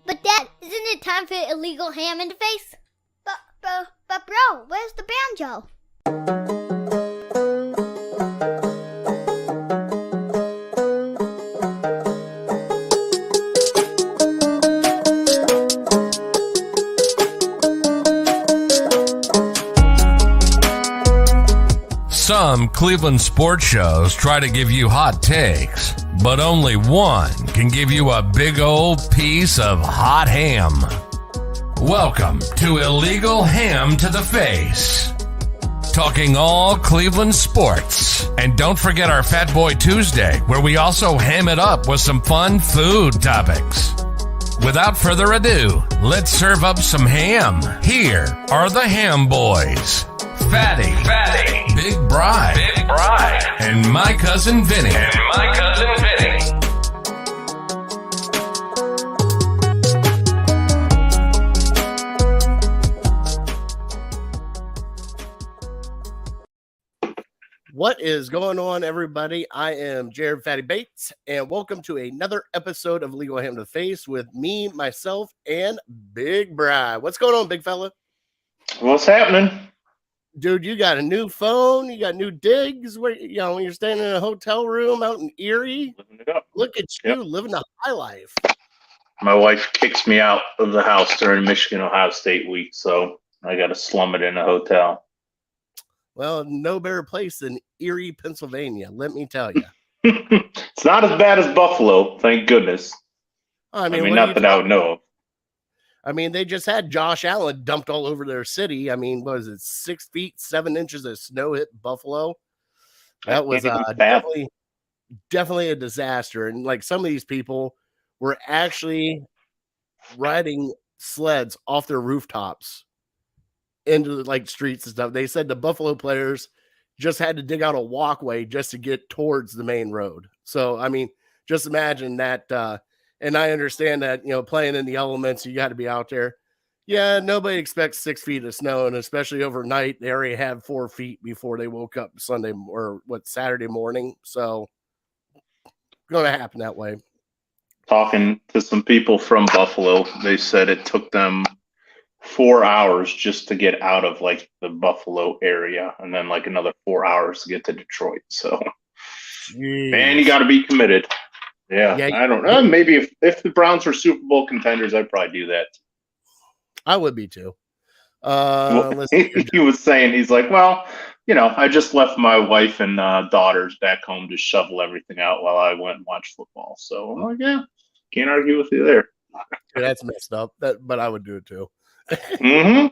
But Dad, isn't it time for illegal ham in the face? But bro, where's the banjo? Some Cleveland sports shows try to give you hot takes, but only one can give you a big old piece of hot ham. Welcome to Illegal Ham to the Face. Talking all Cleveland sports. And don't forget our Fat Boy Tuesday, where we also ham it up with some fun food topics. Without further ado, let's serve up some ham. Here are the Ham Boys. Fatty, Big Bri, and my cousin Vinny. What is going on, everybody? I am Jared Fatty Bates, and welcome to another episode of Legal Ham to the Face with me, myself, and Big Bri. What's going on, big fella? What's happening? Dude, you got a new phone, you got new digs, where when you're staying in a hotel room out in Erie. Look at you living the high life. My wife kicks me out of the house during Michigan Ohio State week, so I got to slum it in a hotel. Well, no better place than Erie, Pennsylvania, let me tell you. It's not as bad as Buffalo, thank goodness. I mean not that I would know of. I mean, they just had Josh Allen dumped all over their city. I mean, what was it, 6 feet, 7 inches of snow hit Buffalo? That was definitely a disaster. And like some of these people were actually riding sleds off their rooftops into like streets and stuff. They said the Buffalo players just had to dig out a walkway just to get towards the main road. So, I mean, just imagine that. And I understand that, playing in the elements, you got to be out there. Yeah, nobody expects 6 feet of snow, and especially overnight, they already had 4 feet before they woke up Saturday morning. So, going to happen that way. Talking to some people from Buffalo, they said it took them 4 hours just to get out of like the Buffalo area, and then like another 4 hours to get to Detroit. So, man, you got to be committed. Yeah, I don't know. Maybe if the Browns were Super Bowl contenders, I'd probably do that. I would be too. He was saying, he's like, well, I just left my wife and daughters back home to shovel everything out while I went and watched football. So I'm like, yeah, can't argue with you there. Yeah, that's messed up. But I would do it too. Mm-hmm.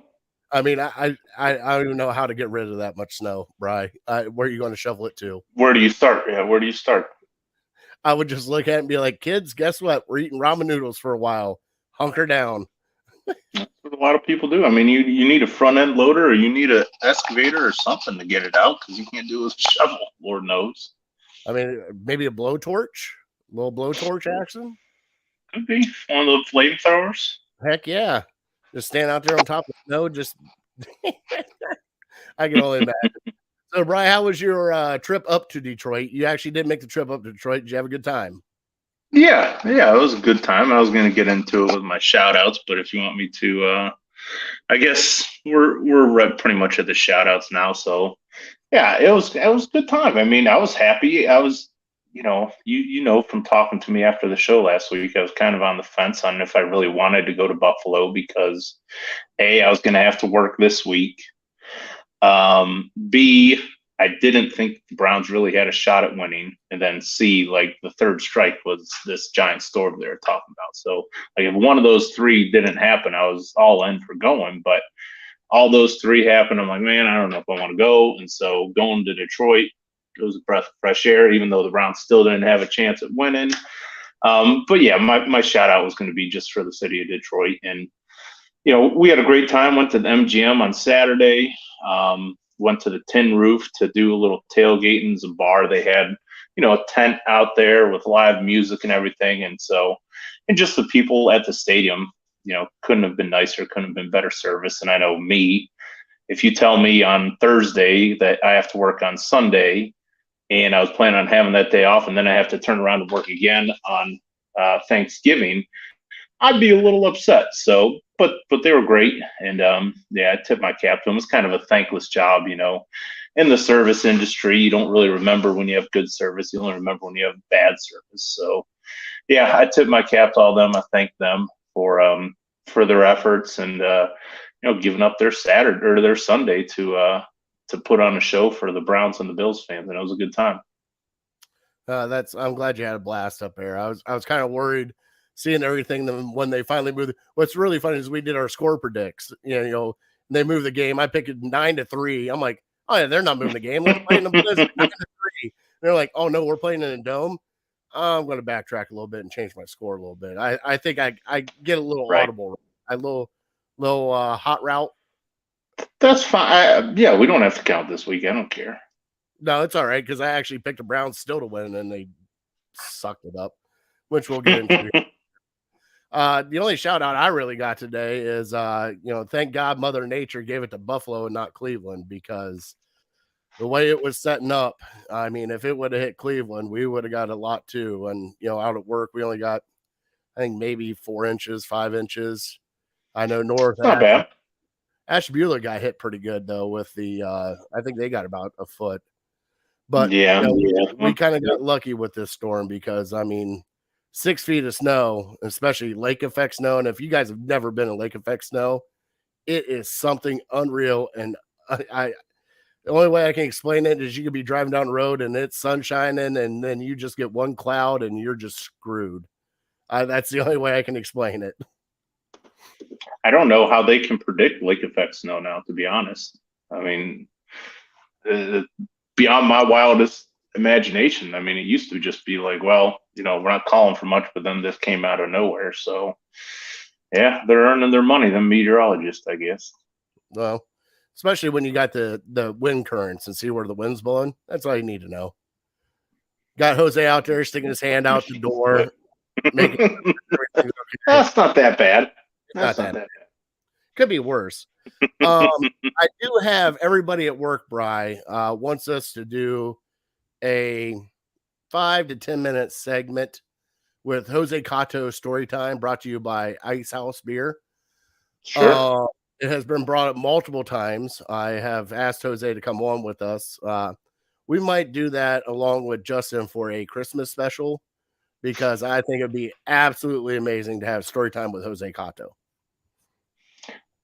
I mean, I don't even know how to get rid of that much snow, Bri. Where are you going to shovel it to? Where do you start? Yeah, where do you start? I would just look at it and be like, kids, guess what? We're eating ramen noodles for a while. Hunker down. That's what a lot of people do. I mean, you need a front end loader or you need an excavator or something to get it out because you can't do it with a shovel, Lord knows. I mean, maybe a blowtorch? A little blowtorch action? Could be. One of those flamethrowers. Heck yeah. Just stand out there on top of the snow. Just I can only imagine. So, Bri, how was your trip up to Detroit? You actually did make the trip up to Detroit. Did you have a good time? Yeah, it was a good time. I was going to get into it with my shout outs, but if you want me to, I guess we're pretty much at the shout outs now. So, yeah, it was a good time. I mean, I was happy. I was, from talking to me after the show last week, I was kind of on the fence on if I really wanted to go to Buffalo because, A, I was going to have to work this week. B, I didn't think the Browns really had a shot at winning. And then C, like the third strike was this giant storm they were talking about. So like if one of those three didn't happen, I was all in for going. But all those three happened. I'm like, man, I don't know if I want to go. And so going to Detroit, it was a breath of fresh air, even though the Browns still didn't have a chance at winning. But yeah, my shout out was going to be just for the city of Detroit. And, we had a great time, went to the MGM on Saturday. Went to the Tin Roof to do a little tailgating. It's a bar. They had, a tent out there with live music and everything. And just the people at the stadium, couldn't have been nicer, couldn't have been better service. And I know me, if you tell me on Thursday that I have to work on Sunday and I was planning on having that day off and then I have to turn around and work again on Thanksgiving, I'd be a little upset. So, but they were great, and yeah, I tipped my cap to them. It was kind of a thankless job, in the service industry. You don't really remember when you have good service. You only remember when you have bad service. So, yeah, I tipped my cap to all of them. I thanked them for their efforts and giving up their Saturday or their Sunday to put on a show for the Browns and the Bills fans, and it was a good time. I'm glad you had a blast up there. I was kind of worried seeing everything when they finally moved. What's really funny is we did our score predicts. They moved the game. I picked it 9-3. I'm like, oh yeah, they're not moving the game. Let's play in the Blizzard 9-3. They're like, oh no, we're playing in a dome. I'm going to backtrack a little bit and change my score a little bit. I think I get a little audible, a little hot route. That's fine. Yeah, we don't have to count this week. I don't care. No, it's all right because I actually picked the Browns still to win, and they sucked it up, which we'll get into. The only shout out I really got today is, thank God Mother Nature gave it to Buffalo and not Cleveland, because the way it was setting up, I mean, if it would have hit Cleveland, we would have got a lot too. And, out at work, we only got, I think, maybe 4 inches, 5 inches. I know north. Not bad. Ashtabula got hit pretty good, though, with the, I think they got about a foot. But yeah, we kind of got lucky with this storm because, I mean, 6 feet of snow, especially lake effect snow. And if you guys have never been in lake effect snow, it is something unreal. And the only way I can explain it is you could be driving down the road and it's sun shining, and then you just get one cloud and you're just screwed. That's the only way I can explain it. I don't know how they can predict lake effect snow now, to be honest. I mean, beyond my wildest imagination. I mean, it used to just be like, well, we're not calling for much, but then this came out of nowhere. So, yeah, they're earning their money, the meteorologists, I guess. Well, especially when you got the wind currents and see where the wind's blowing. That's all you need to know. Got Jose out there sticking his hand out the door. That's not that bad. That's not that bad. Could be worse. I do have everybody at work, Bri, wants us to do a 5 to 10 minute segment with Jose Cato story time, brought to you by Ice House Beer. Sure. It has been brought up multiple times. I have asked Jose to come on with us. We might do that along with Justin for a Christmas special, because I think it'd be absolutely amazing to have story time with Jose Cato.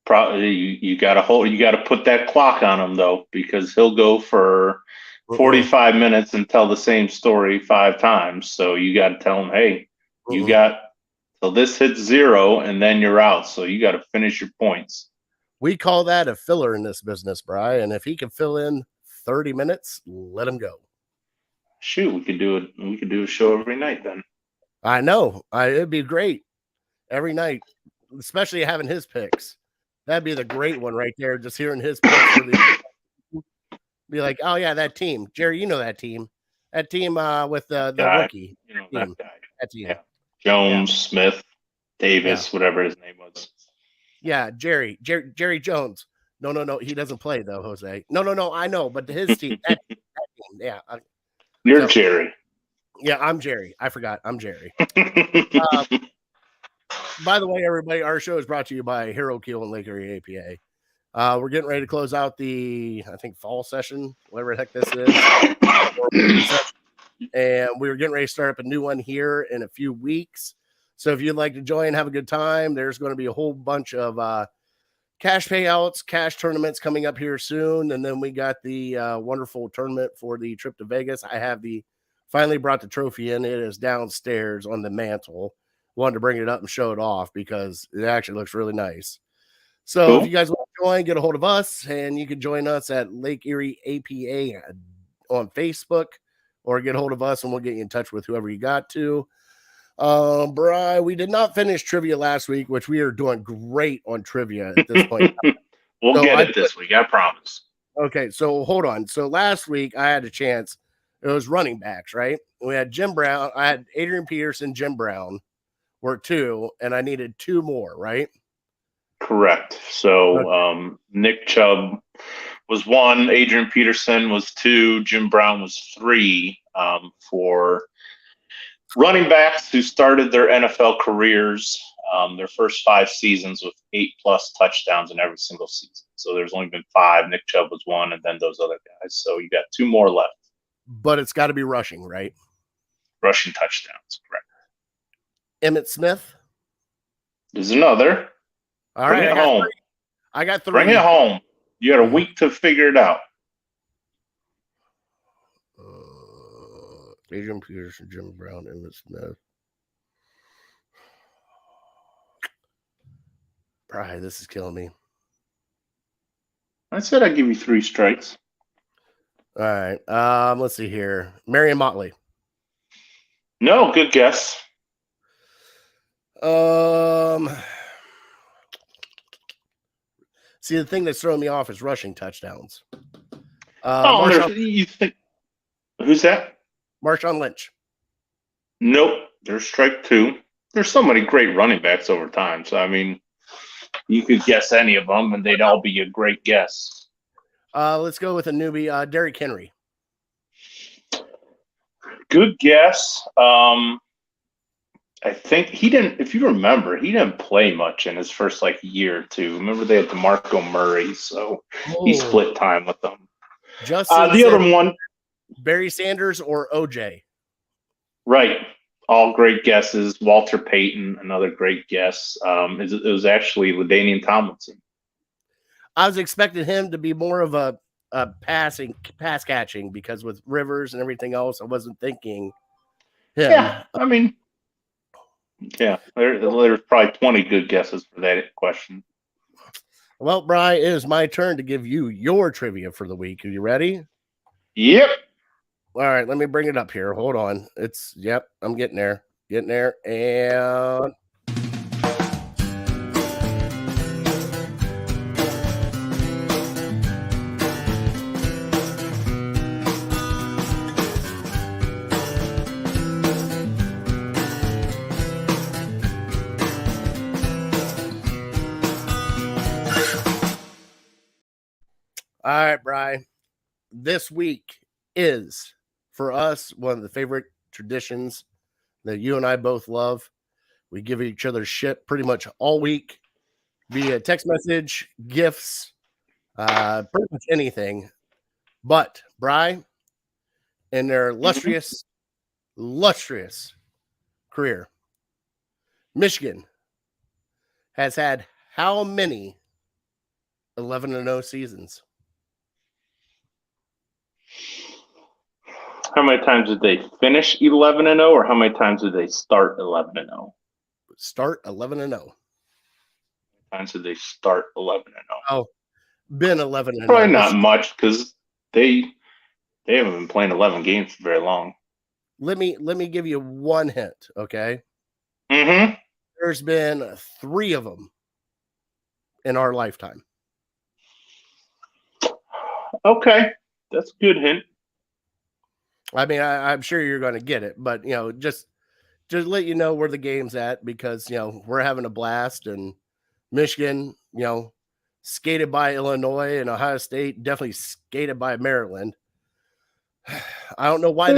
Probably you got to put that clock on him though, because he'll go for 45 minutes and tell the same story 5 times. So you got to tell him, hey, you got till this hits 0 and then you're out. So you got to finish your points. We call that a filler in this business, Bri. And if he can fill in 30 minutes, let him go. Shoot, we could do a show every night then. I know. It'd be great every night, especially having his picks. That'd be the great one right there. Just hearing his picks. Be like, oh yeah, that team, Jerry. You know that team. That team with the rookie. That guy. That team. Yeah. Jones, Smith, Davis, whatever his name was. Yeah, Jerry Jones. No. He doesn't play though, Jose. No. I know, but his team. That team. Yeah. You're Jerry. Yeah, I'm Jerry. I forgot. I'm Jerry. By the way, everybody, our show is brought to you by Hero Keel and Lake Erie APA. We're getting ready to close out the, I think, fall session, whatever the heck this is. And we're getting ready to start up a new one here in a few weeks. So if you'd like to join, have a good time, there's going to be a whole bunch of cash payouts, cash tournaments coming up here soon. And then we got the wonderful tournament for the trip to Vegas. I have finally brought the trophy in. It is downstairs on the mantle. Wanted to bring it up and show it off because it actually looks really nice. So cool. If you guys want to join, get a hold of us, and you can join us at Lake Erie APA on Facebook, or get a hold of us and we'll get you in touch with whoever you got to. Bri, we did not finish trivia last week, which we are doing great on trivia at this point. We'll get it this week, I promise. Okay, so hold on. So last week I had a chance. It was running backs, right? We had Jim Brown. I had Adrian Peterson, Jim Brown were 2, and I needed 2 more, right? Correct. So Nick Chubb was 1, Adrian Peterson was 2, Jim Brown was 3 for running backs who started their NFL careers Their first 5 seasons with 8+ touchdowns in every single season. So there's only been 5. Nick Chubb was 1, and then those other guys. So you got 2 more left. But it's got to be rushing, right? Rushing touchdowns, correct. Emmitt Smith. There's another. All Bring right, it home. I got 3. Bring it home. You got a week to figure it out. Adrian Peterson, Jim Brown, Emmitt Smith. Bri, this is killing me. I said I'd give you 3 strikes. All right. Let's see here. Marion Motley. No, good guess. See, the thing that's throwing me off is rushing touchdowns. You think who's that? Marshawn Lynch. Nope. There's strike 2. There's so many great running backs over time. So I mean, you could guess any of them, and they'd all be a great guess. Let's go with a newbie, Derrick Henry. Good guess. I think he didn't. If you remember, he didn't play much in his first year or 2. Remember, they had DeMarco Murray, so he split time with them. The other one, Barry Sanders or OJ. Right. All great guesses. Walter Payton, another great guess. It was actually LaDainian Tomlinson. I was expecting him to be more of a pass catching, because with Rivers and everything else, I wasn't thinking him. Yeah, I mean, yeah, there's probably 20 good guesses for that question. Well, Bri, it is my turn to give you your trivia for the week. Are you ready? Yep. All right, let me bring it up here. Hold on. I'm getting there. And all right, Bri. This week is, for us, one of the favorite traditions that you and I both love. We give each other shit pretty much all week via text message, gifts, pretty much anything. But, Bri, in their illustrious career, Michigan has had how many 11-0 seasons? How many times did they finish 11-0, or how many times did they start 11-0? Start 11-0. How many times did they start 11-0? Oh, been 11-0. Probably not much, because they haven't been playing 11 games for very long. Let me give you one hint, okay? Mm-hmm. There's been 3 of them in our lifetime. Okay, that's a good hint. I mean, I'm sure you're going to get it, but just let you know where the game's at, because we're having a blast, and Michigan, skated by Illinois, and Ohio State definitely skated by Maryland. I don't know why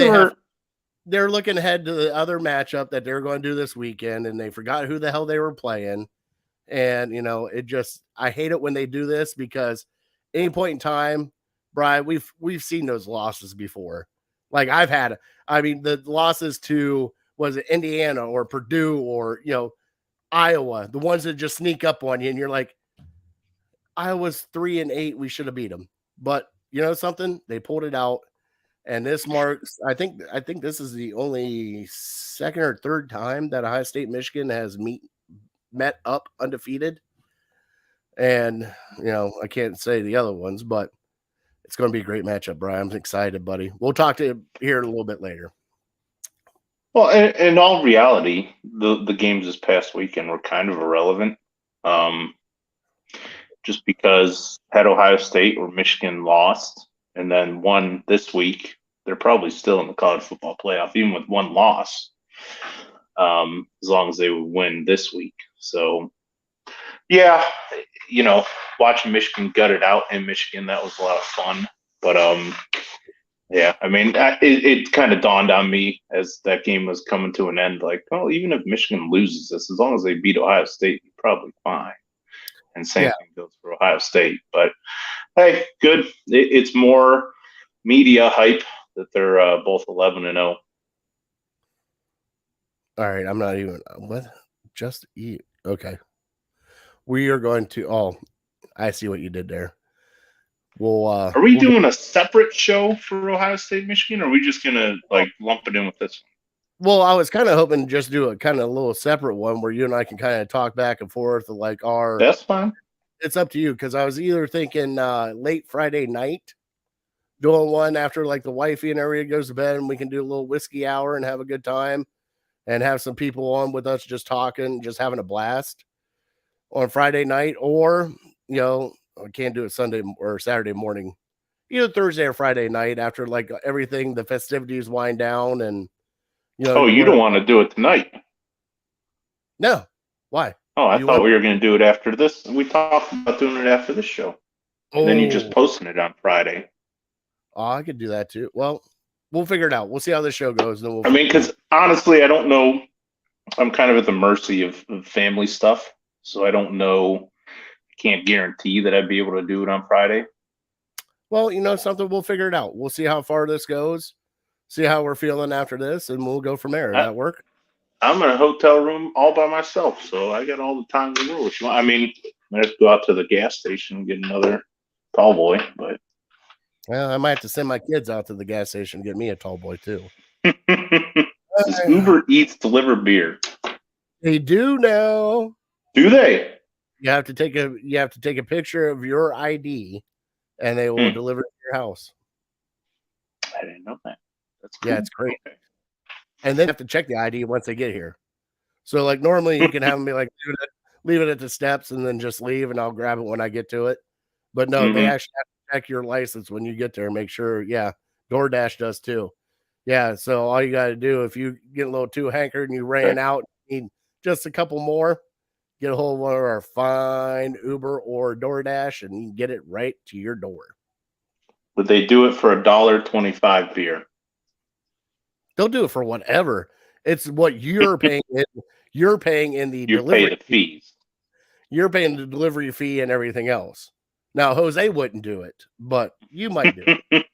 they're looking ahead to the other matchup that they're going to do this weekend, and they forgot who the hell they were playing. And I hate it when they do this, because any point in time, Brian, we've seen those losses before. The losses to, was it Indiana or Purdue or, Iowa, the ones that just sneak up on you, and you're like, Iowa's 3-8, we should have beat them. But you know something? They pulled it out, and this marks, I think this is the only second or third time that Ohio State Michigan has met up undefeated. And I can't say the other ones, but it's going to be a great matchup, Brian. I'm excited, buddy. We'll talk to you here a little bit later. Well, in all reality, the games this past weekend were kind of irrelevant. Just because had Ohio State or Michigan lost and then won this week, they're probably still in the college football playoff, even with one loss, as long as they would win this week. So, yeah, watching Michigan gut it out in Michigan, that was a lot of fun. But Yeah, I mean, it kind of dawned on me as that game was coming to an end. Like, well, even if Michigan loses this, as long as they beat Ohio State, you're probably fine. And same Yeah. thing goes for Ohio State. But hey, good. It's more media hype that they're both 11-0. All right, I'm not even what just eat. Okay. We are going to I see what you did there. We'll Are we doing a separate show for Ohio State, Michigan, or are we just gonna like lump it in with this one? well, I was kind of hoping to just do a kind of a little separate one where you and I can kind of talk back and forth of like our That's fine. it's up to you because I was either thinking late Friday night doing one after like the wifey and everybody goes to bed and we can do a little whiskey hour and have a good time and have some people on with us just talking, just having a blast on Friday night, or I can't do it Sunday or Saturday morning, either Thursday or Friday night after like everything, the festivities wind down and Oh, you don't want to do it tonight? No, why? Oh, I thought we were going to do it after this. We talked about doing it after this show. And then you just posting it on Friday. Oh, I could do that too. Well, we'll figure it out. We'll see how this show goes. Then I mean, because honestly, I don't know. I'm kind of at the mercy of family stuff. So I don't know. I can't guarantee that I'd be able to do it on Friday. Well, something, we'll figure it out. We'll see how far this goes, see how we're feeling after this, and we'll go from there. Does that work? I'm in a hotel room all by myself, so I got all the time in the world. I mean, I have to go out to the gas station and get another tall boy, but well, I might have to send my kids out to the gas station and get me a tall boy too. Does Uber Eats deliver beer? They do now. Do they? You have to take a picture of your ID, and they will deliver it to your house. I didn't know that. That's cool. Yeah, it's great. Okay. And then you have to check the ID once they get here. So, like, normally you can have them be like, leave it at the steps and then just leave, and I'll grab it when I get to it. But no, they actually have to check your license when you get there and make sure. Yeah, DoorDash does too. Yeah, so all you got to do, if you get a little too hankered and you ran out, need just a couple more, get a hold of one of our fine Uber or DoorDash, and you can get it right to your door. Would they do it for $1.25 beer? They'll do it for whatever. It's what you're paying. You're paying in the delivery. Pay the fees. You're paying the delivery fee and everything else. Now, Jose wouldn't do it, but you might do it.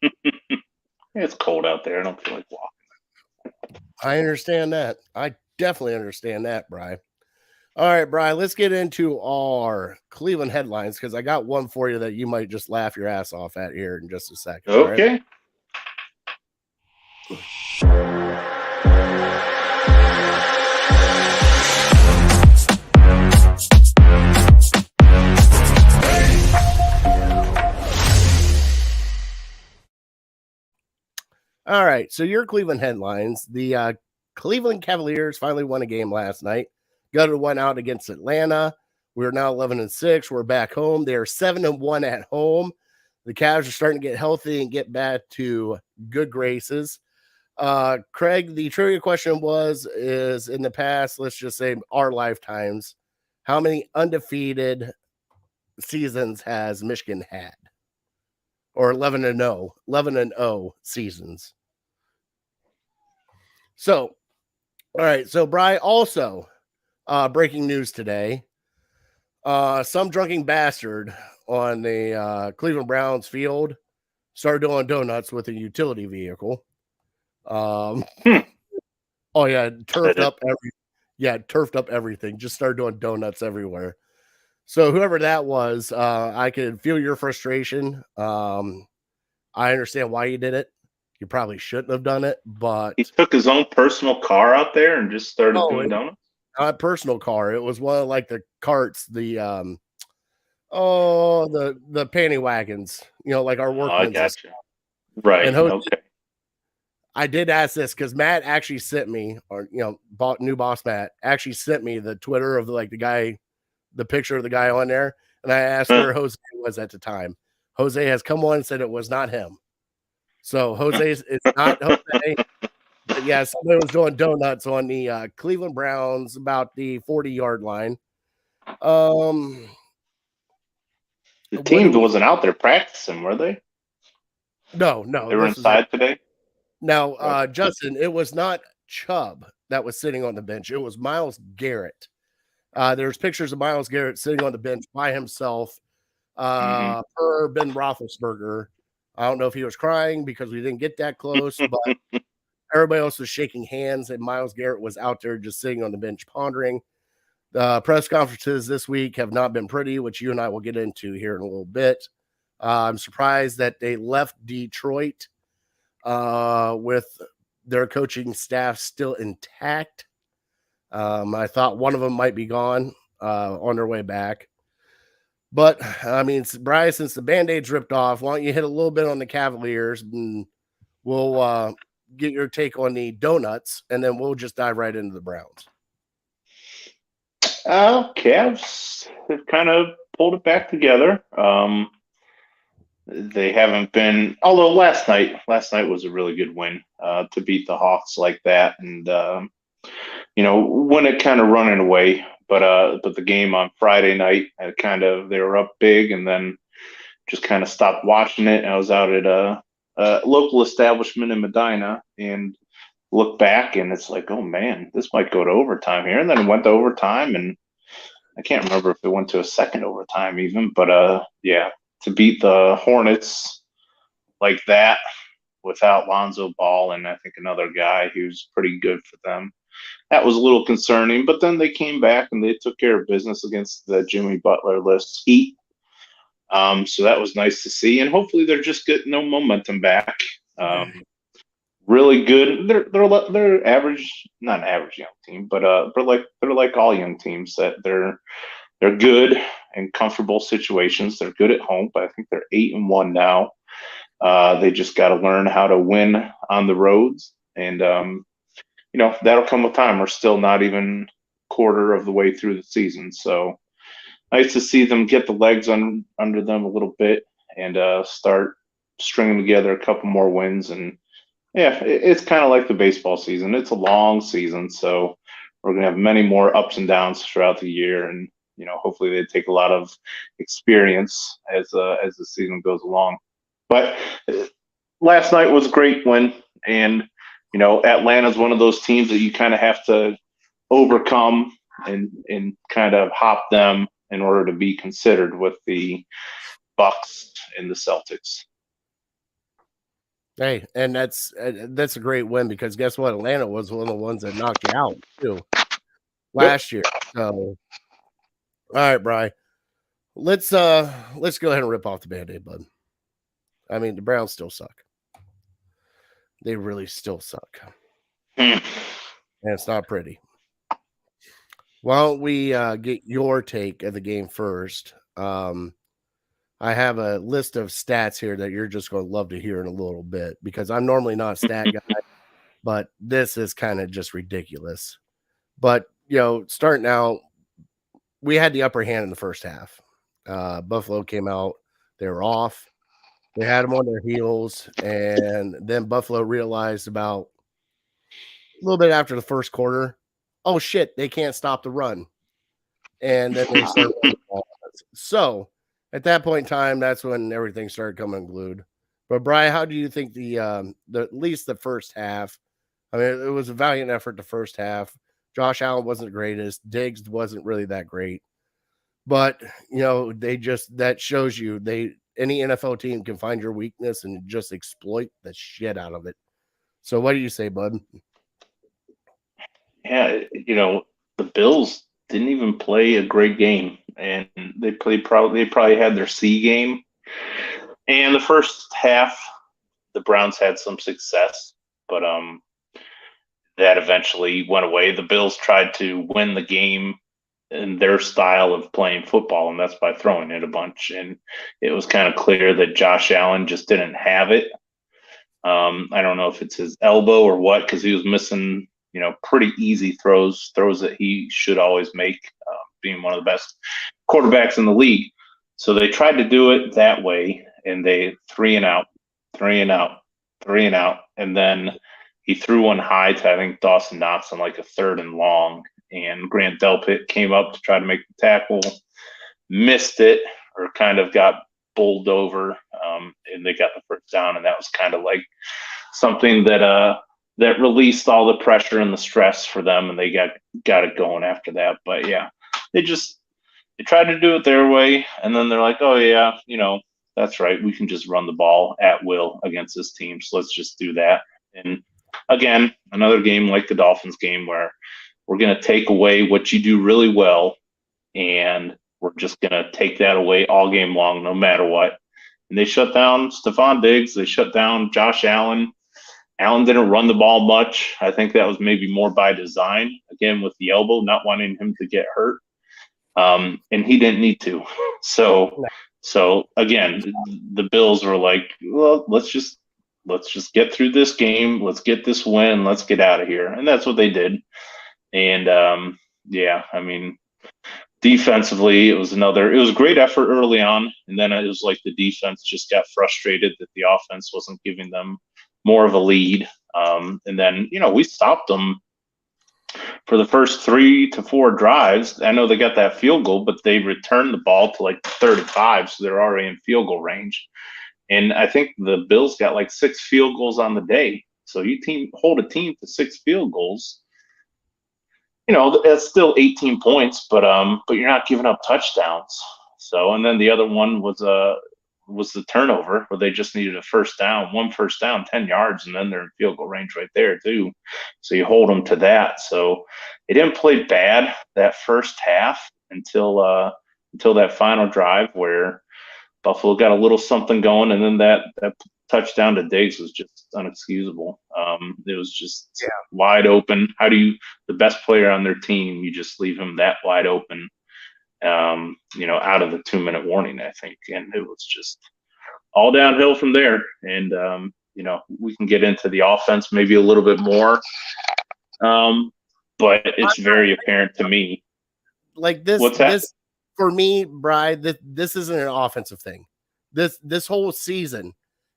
It's cold out there. I don't feel like walking. I understand that. I definitely understand that, Bri. All right, Bri, let's get into our Cleveland headlines because I got one for you that you might just laugh your ass off at here in just a second. Okay. Right? All right, so your Cleveland headlines. The Cleveland Cavaliers finally won a game last night. Gutted one out against Atlanta. We're now 11-6. We're back home. They're 7-1 at home. The Cavs are starting to get healthy and get back to good graces. Craig, the trivia question is in the past, let's just say our lifetimes, how many undefeated seasons has Michigan had? Or 11-0 seasons. So, all right. So, Bri, also breaking news today. Some drunken bastard on the Cleveland Browns field started doing donuts with a utility vehicle. Oh yeah, turfed up everything. Just started doing donuts everywhere. So whoever that was, I could feel your frustration. I understand why you did it. You probably shouldn't have done it, but he took his own personal car out there and just started doing donuts. Not a personal car. It was one of like the carts, the panty wagons. Like our workmen's. I gotcha. Right. And okay. I did ask this because Matt actually sent me, or new boss Matt actually sent me the Twitter of like the guy, the picture of the guy on there, and I asked where Jose was at the time. Jose has come on and said it was not him. So it's not Jose. But yeah, somebody was doing donuts on the Cleveland Browns about the 40-yard line. The team wasn't out there practicing, were they? No, They were this is it. inside today? Now, Okay. Justin, it was not Chubb that was sitting on the bench. It was Myles Garrett. There's pictures of Myles Garrett sitting on the bench by himself, Hmm. per Ben Roethlisberger. I don't know if he was crying because we didn't get that close, but everybody else was shaking hands, and Myles Garrett was out there just sitting on the bench pondering. The press conferences this week have not been pretty, which you and I will get into here in a little bit. I'm surprised that they left Detroit with their coaching staff still intact. I thought one of them might be gone on their way back. But, I mean, Bryce, since the Band-Aid's ripped off, why don't you hit a little bit on the Cavaliers, and we'll get your take on the donuts, and then we'll just dive right into the Browns. Cavs have kind of pulled it back together. They haven't been, although last night was a really good win to beat the Hawks like that, and win it kind of running away. But the game on Friday night, they were up big, and then just kind of stopped watching it. I was out at a local establishment in Medina and look back, and it's like, oh man, this might go to overtime here. And then it went to overtime, and I can't remember if it went to a second overtime even. But yeah, to beat the Hornets like that without Lonzo Ball and I think another guy who's pretty good for them, that was a little concerning. But then they came back and they took care of business against the Jimmy Butler-less Heat. So that was nice to see, and hopefully they're just getting no momentum back. Really good. They're average, not an average young team, but they're like all young teams that they're good in comfortable situations. They're good at home, but I think they're 8-1 now. They just got to learn how to win on the roads, and that'll come with time. We're still not even quarter of the way through the season, so nice to see them get the legs under them a little bit and start stringing together a couple more wins. And yeah, it's kind of like the baseball season. It's a long season, so we're going to have many more ups and downs throughout the year. And hopefully they take a lot of experience as the season goes along. But last night was a great win, and Atlanta's one of those teams that you kind of have to overcome and kind of hop them in order to be considered with the Bucks and the Celtics. Hey, and that's a great win because guess what? Atlanta was one of the ones that knocked you out too last year. So, all right, Bri, let's go ahead and rip off the Band-Aid, bud. I mean, the Browns still suck. They really still suck, and it's not pretty. Why don't we get your take of the game first? I have a list of stats here that you're just going to love to hear in a little bit because I'm normally not a stat guy, but this is kind of just ridiculous. But, starting out, we had the upper hand in the first half. Buffalo came out. They were off. They had them on their heels. And then Buffalo realized about a little bit after the first quarter, oh, shit, they can't stop the run. And then they started running the ball. So, at that point in time, that's when everything started coming unglued. But Brian, how do you think the at least the first half? I mean, it was a valiant effort the first half. Josh Allen wasn't the greatest. Diggs wasn't really that great. But that shows you any NFL team can find your weakness and just exploit the shit out of it. So what do you say, bud? Yeah, the Bills didn't even play a great game, and they probably had their C game. And the first half, the Browns had some success, but that eventually went away. The Bills tried to win the game in their style of playing football, and that's by throwing it a bunch. And it was kind of clear that Josh Allen just didn't have it. I don't know if it's his elbow or what, because he was missing pretty easy throws that he should always make, being one of the best quarterbacks in the league. So they tried to do it that way, and they 3 and out, and then he threw one high to I think Dawson Knox on like a 3rd and long, and Grant Delpit came up to try to make the tackle, missed it, or kind of got bowled over and they got the first down, and that was kind of like something that released all the pressure and the stress for them, and they got it going after that. But yeah, they tried to do it their way, and then they're like, oh yeah, that's right, we can just run the ball at will against this team, so let's just do that. And again, another game like the Dolphins game where we're going to take away what you do really well, and we're just going to take that away all game long, no matter what. And they shut down Stephon Diggs. They shut down Josh Allen. Allen didn't run the ball much. I think that was maybe more by design, again, with the elbow, not wanting him to get hurt. And he didn't need to. So again, the Bills were like, well, let's just get through this game. Let's get this win. Let's get out of here. And that's what they did. And yeah, I mean, defensively, it was a great effort early on. And then it was like the defense just got frustrated that the offense wasn't giving them more of a lead. And then, we stopped them for the first 3 to 4 drives. I know they got that field goal, but they returned the ball to like the 35, so they're already in field goal range. And I think the Bills got like 6 field goals on the day. So you hold a team to 6 field goals. That's still 18 points, but you're not giving up touchdowns. So, and then the other one was the turnover where they just needed one first down, 10 yards, and then they're in field goal range right there too. So you hold them to that. So they didn't play bad that first half until that final drive where Buffalo got a little something going, and then that touchdown to Diggs was just unexcusable. It was just wide open. The best player on their team, you just leave him that wide open, out of the 2-minute warning, I think. And it was just all downhill from there. And, we can get into the offense maybe a little bit more. But it's very apparent to me. Like this, What's that? This for me, Bri, this isn't an offensive thing. This whole season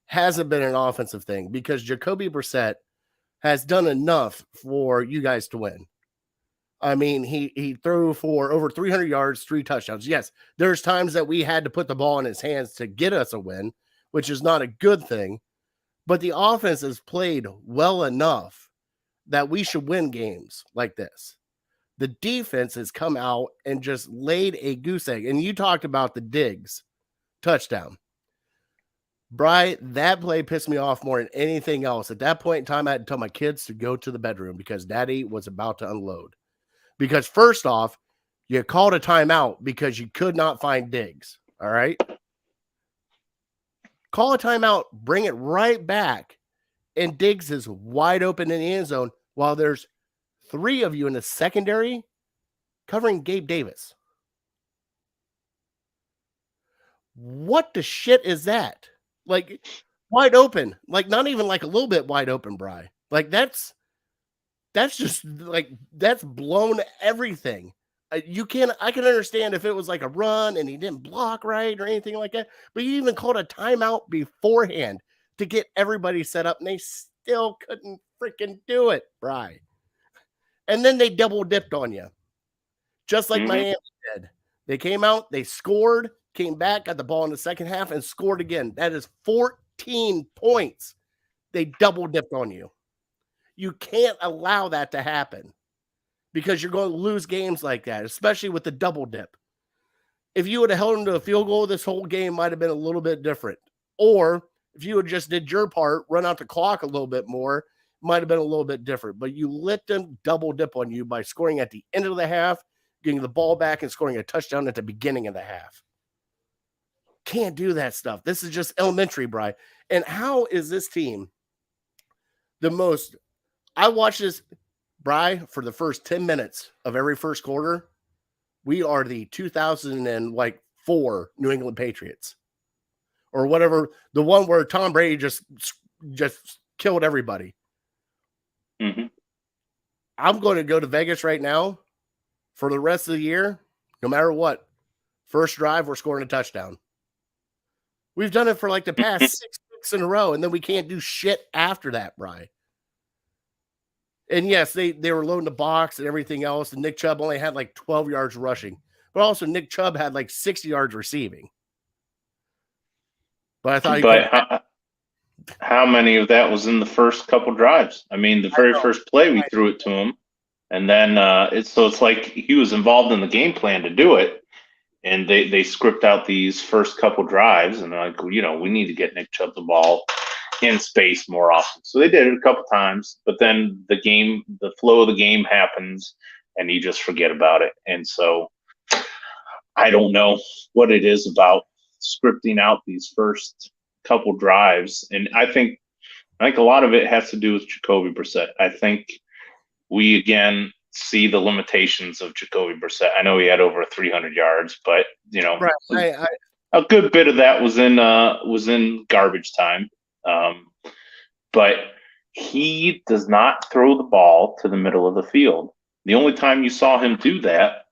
hasn't been an offensive thing because Jacoby Brissett has done enough for you guys to win. I mean, he threw for over 300 yards, 3 touchdowns. Yes, there's times that we had to put the ball in his hands to get us a win, which is not a good thing. But the offense has played well enough that we should win games like this. The defense has come out and just laid a goose egg. And you talked about the Diggs touchdown. Bri, that play pissed me off more than anything else. At that point in time, I had to tell my kids to go to the bedroom because Daddy was about to unload. Because first off, you called a timeout because you could not find Diggs. All right? Call a timeout, bring it right back, and Diggs is wide open in the end zone while there's 3 of you in the secondary covering Gabe Davis. What the shit is that? Like, wide open. Like, not even like a little bit wide open, Bri. Like, that's just like, that's blown everything. I can understand if it was like a run and he didn't block right or anything like that, but you even called a timeout beforehand to get everybody set up and they still couldn't freaking do it, Bri. And then they double dipped on you, just like Miami did. They came out, they scored, came back, got the ball in the second half, and scored again. That is 14 points. They double dipped on you. You can't allow that to happen because you're going to lose games like that, especially with the double dip. If you would have held them to a field goal, this whole game might have been a little bit different. Or if you had just did your part, run out the clock a little bit more, might have been a little bit different. But you let them double dip on you by scoring at the end of the half, getting the ball back, and scoring a touchdown at the beginning of the half. Can't do that stuff. This is just elementary, Bri. And how is this team the most? I watched this, Bri, for the first 10 minutes of every first quarter. We are the 2004 New England Patriots, or whatever, the one where Tom Brady just killed everybody. Mm-hmm. I'm going to go to Vegas right now for the rest of the year, no matter what. First drive, we're scoring a touchdown. We've done it for like the past 6 weeks in a row, and then we can't do shit after that, Bri. And yes, they were loading the box and everything else, and Nick Chubb only had like 12 yards rushing. But also Nick Chubb had like 60 yards receiving. But I thought he But could. how many of that was in the first couple drives? I mean, the very first play we threw it to him, and then it's like he was involved in the game plan to do it, and they script out these first couple drives, and they're like, we need to get Nick Chubb the ball in space more often. So they did it a couple times, but then the flow of the game happens, and you just forget about it. And so I don't know what it is about scripting out these first couple drives, and I think a lot of it has to do with Jacoby Brissett. I think we again see the limitations of Jacoby Brissett. I know he had over 300 yards, but Right. a good bit of that was in garbage time. But he does not throw the ball to the middle of the field. The only time you saw him do that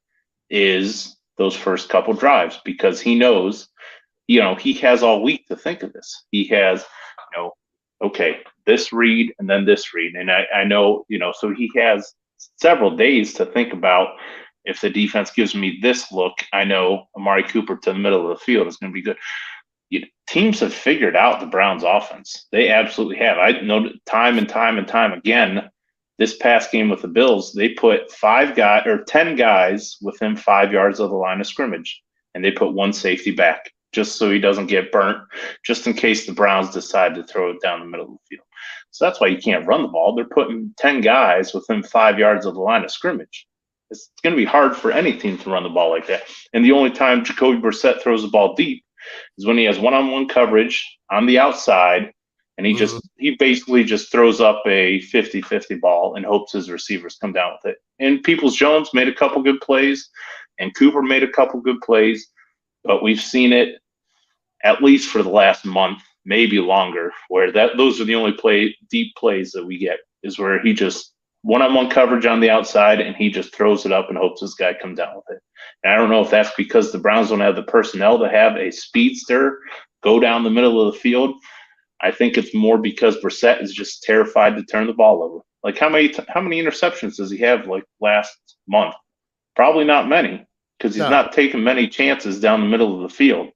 is those first couple drives, because he knows, he has all week to think of this. He has, okay, this read and then this read. And I know, so he has several days to think about, if the defense gives me this look, I know Amari Cooper to the middle of the field is going to be good. Teams have figured out the Browns offense. They absolutely have. I know time and time again, this past game with the Bills, they put 10 guys within 5 yards of the line of scrimmage, and they put one safety back just so he doesn't get burnt, just in case the Browns decide to throw it down the middle of the field. So that's why you can't run the ball. They're putting 10 guys within 5 yards of the line of scrimmage. It's going to be hard for any team to run the ball like that. And the only time Jacoby Brissett throws the ball deep is when he has one-on-one coverage on the outside, and he basically just throws up a 50-50 ball and hopes his receivers come down with it. And Peoples-Jones made a couple good plays, and Cooper made a couple good plays, but we've seen it at least for the last month, maybe longer, where those are the only deep plays that we get, is where he just one-on-one coverage on the outside, and he just throws it up and hopes this guy comes down with it. And I don't know if that's because the Browns don't have the personnel to have a speedster go down the middle of the field. I think it's more because Brissett is just terrified to turn the ball over. Like, how many interceptions does he have like last month? Probably not many, because he's not taking many chances down the middle of the field.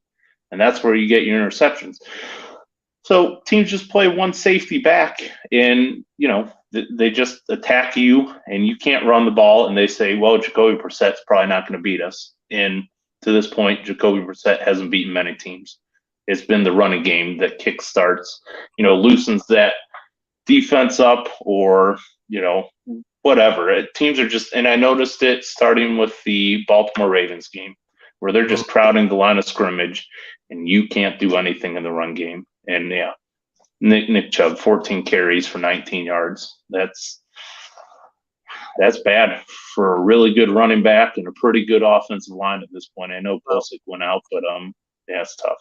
And that's where you get your interceptions. So teams just play one safety back, and, they just attack you, and you can't run the ball, and they say, well, Jacoby Brissett's probably not going to beat us. And to this point, Jacoby Brissett hasn't beaten many teams. It's been the running game that kickstarts, loosens that defense up, or, whatever. Teams are just, and I noticed it starting with the Baltimore Ravens game, where they're just crowding the line of scrimmage, and you can't do anything in the run game. And yeah, Nick Chubb, 14 carries for 19 yards. That's bad for a really good running back and a pretty good offensive line at this point. I know Posick went out, but yeah, it's tough.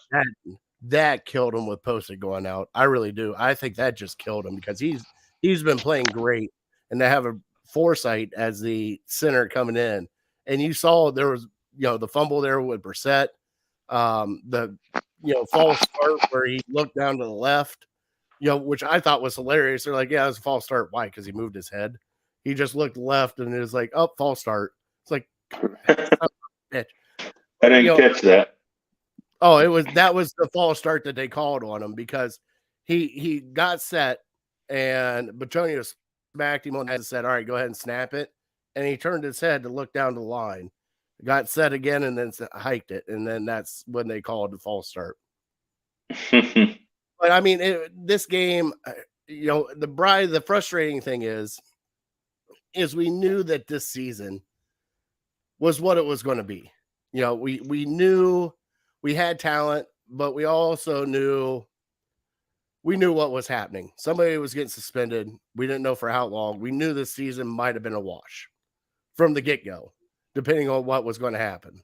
That killed him with Posick going out. I really do. I think that just killed him, because he's been playing great, and to have a Forsythe as the center coming in, and you saw there was the fumble there with Brissett, the false start where he looked down to the left, which I thought was hilarious. They're like, yeah, it was a false start. Why? Because he moved his head. He just looked left, and it was like, oh, false start. It's like, bitch. I didn't catch that. Oh, that was the false start that they called on him, because he got set, and Batonio smacked him on the head and said, all right, go ahead and snap it. And he turned his head to look down the line, got set again, and then hiked it. And then that's when they called the false start. But I mean, this game, the frustrating thing is we knew that this season was what it was going to be. We knew we had talent, but we also knew what was happening. Somebody was getting suspended. We didn't know for how long. We knew this season might have been a wash from the get-go, depending on what was going to happen.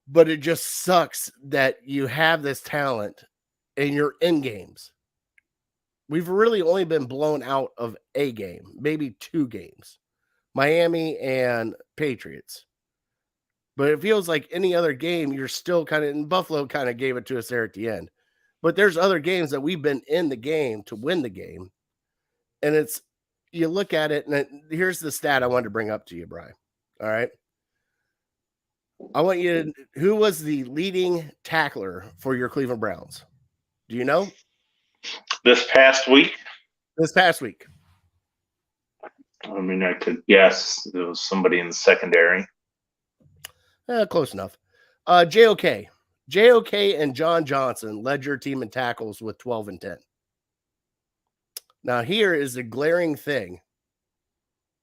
But it just sucks that you have this talent and you're in games. We've really only been blown out of a game, maybe two games, Miami and Patriots. But it feels like any other game, you're still kind of, and Buffalo kind of gave it to us there at the end. But there's other games that we've been in the game to win the game. And you look at it, and here's the stat I wanted to bring up to you, Brian. All right. I want you to, who was the leading tackler for your Cleveland Browns? Do you know? This past week, This past week. I mean, I could guess it was somebody in the secondary. Close enough. JOK. JOK and John Johnson led your team in tackles with 12 and 10. Now, here is a glaring thing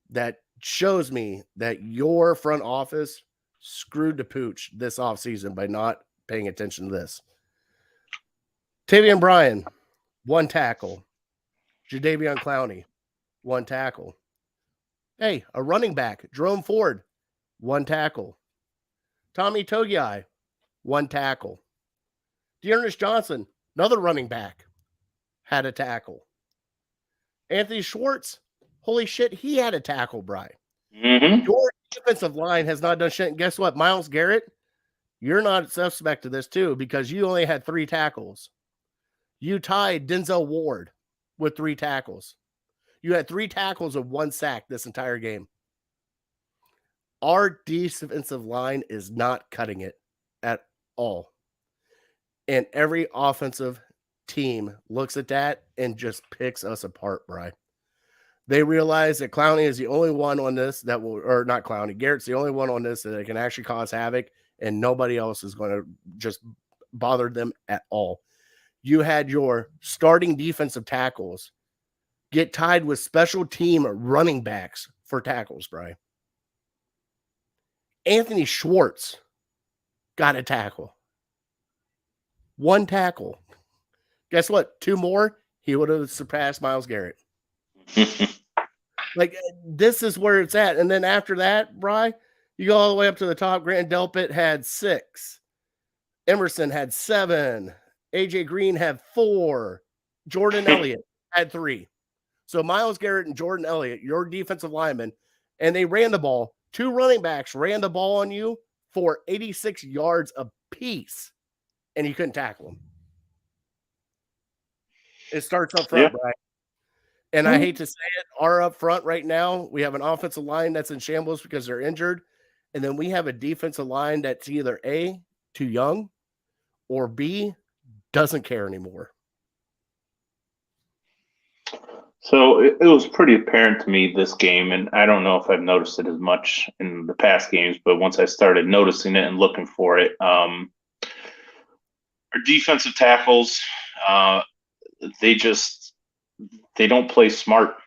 that shows me that your front office screwed the pooch this offseason by not paying attention to this. Tavian Bryan, 1 tackle. Jadeveon Clowney, 1 tackle. Hey, a running back, Jerome Ford, 1 tackle. Tommy Togiai, 1 tackle. Dearness Johnson, another running back, had a tackle. Anthony Schwartz, holy shit, he had a tackle, Bri. Mm-hmm. Your defensive line has not done shit. And guess what? Myles Garrett, you're not suspect to this too because you only had 3 tackles. You tied Denzel Ward with 3 tackles. You had 3 tackles and 1 sack this entire game. Our defensive line is not cutting it at all. And every offensive team looks at that and just picks us apart, Bri. They realize that Clowney is the only one on this that will, or not Clowney, Garrett's the only one on this that can actually cause havoc, and nobody else is going to just bother them at all. You had your starting defensive tackles get tied with special team running backs for tackles, Bri. Anthony Schwartz got a tackle. 1 tackle. Guess what? 2 more, he would have surpassed Myles Garrett. Like, this is where it's at. And then after that, Bri, you go all the way up to the top. Grant Delpit had 6. Emerson had 7. AJ Green had 4. Jordan Elliott had 3. So Myles Garrett and Jordan Elliott, your defensive linemen, and they ran the ball. 2 running backs ran the ball on you for 86 yards apiece, and you couldn't tackle them. It starts up front, Bri. And I hate to say it, our up front right now, we have an offensive line that's in shambles because they're injured. And then we have a defensive line that's either A, too young, or B, doesn't care anymore. So it was pretty apparent to me this game, and I don't know if I've noticed it as much in the past games, but once I started noticing it and looking for it, our defensive tackles, they don't play smart.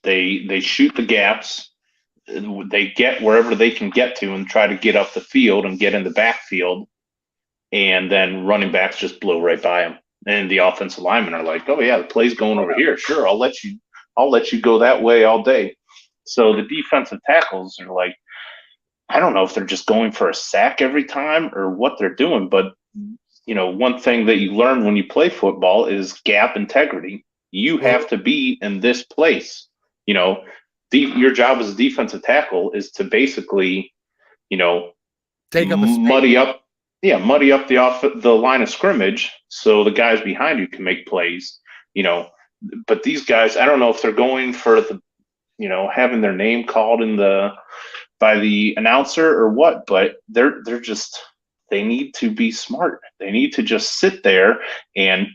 They shoot the gaps. They get wherever they can get to and try to get up the field and get in the backfield, and then running backs just blow right by them. And the offensive linemen are like, "Oh yeah, the play's going over here. Sure, I'll let you go that way all day." So the defensive tackles are like, I don't know if they're just going for a sack every time or what they're doing, but one thing that you learn when you play football is gap integrity. You have to be in this place. Your job as a defensive tackle is to basically, Take up a muddy up the line of scrimmage so the guys behind you can make plays. But these guys, I don't know if they're going for the, having their name called by the announcer or what, but they need to be smart. They need to just sit there and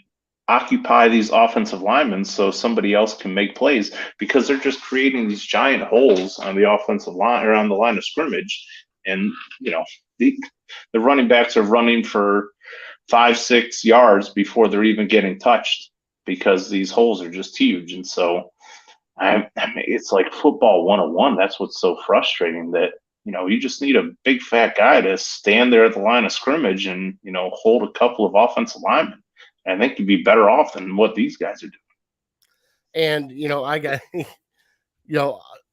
occupy these offensive linemen so somebody else can make plays, because they're just creating these giant holes on the offensive line or on the line of scrimmage. And, the running backs are running for 5-6 yards before they're even getting touched because these holes are just huge. And so it's like football 101. That's what's so frustrating, that you just need a big fat guy to stand there at the line of scrimmage and, hold a couple of offensive linemen. I think you'd be better off than what these guys are doing. And, I got,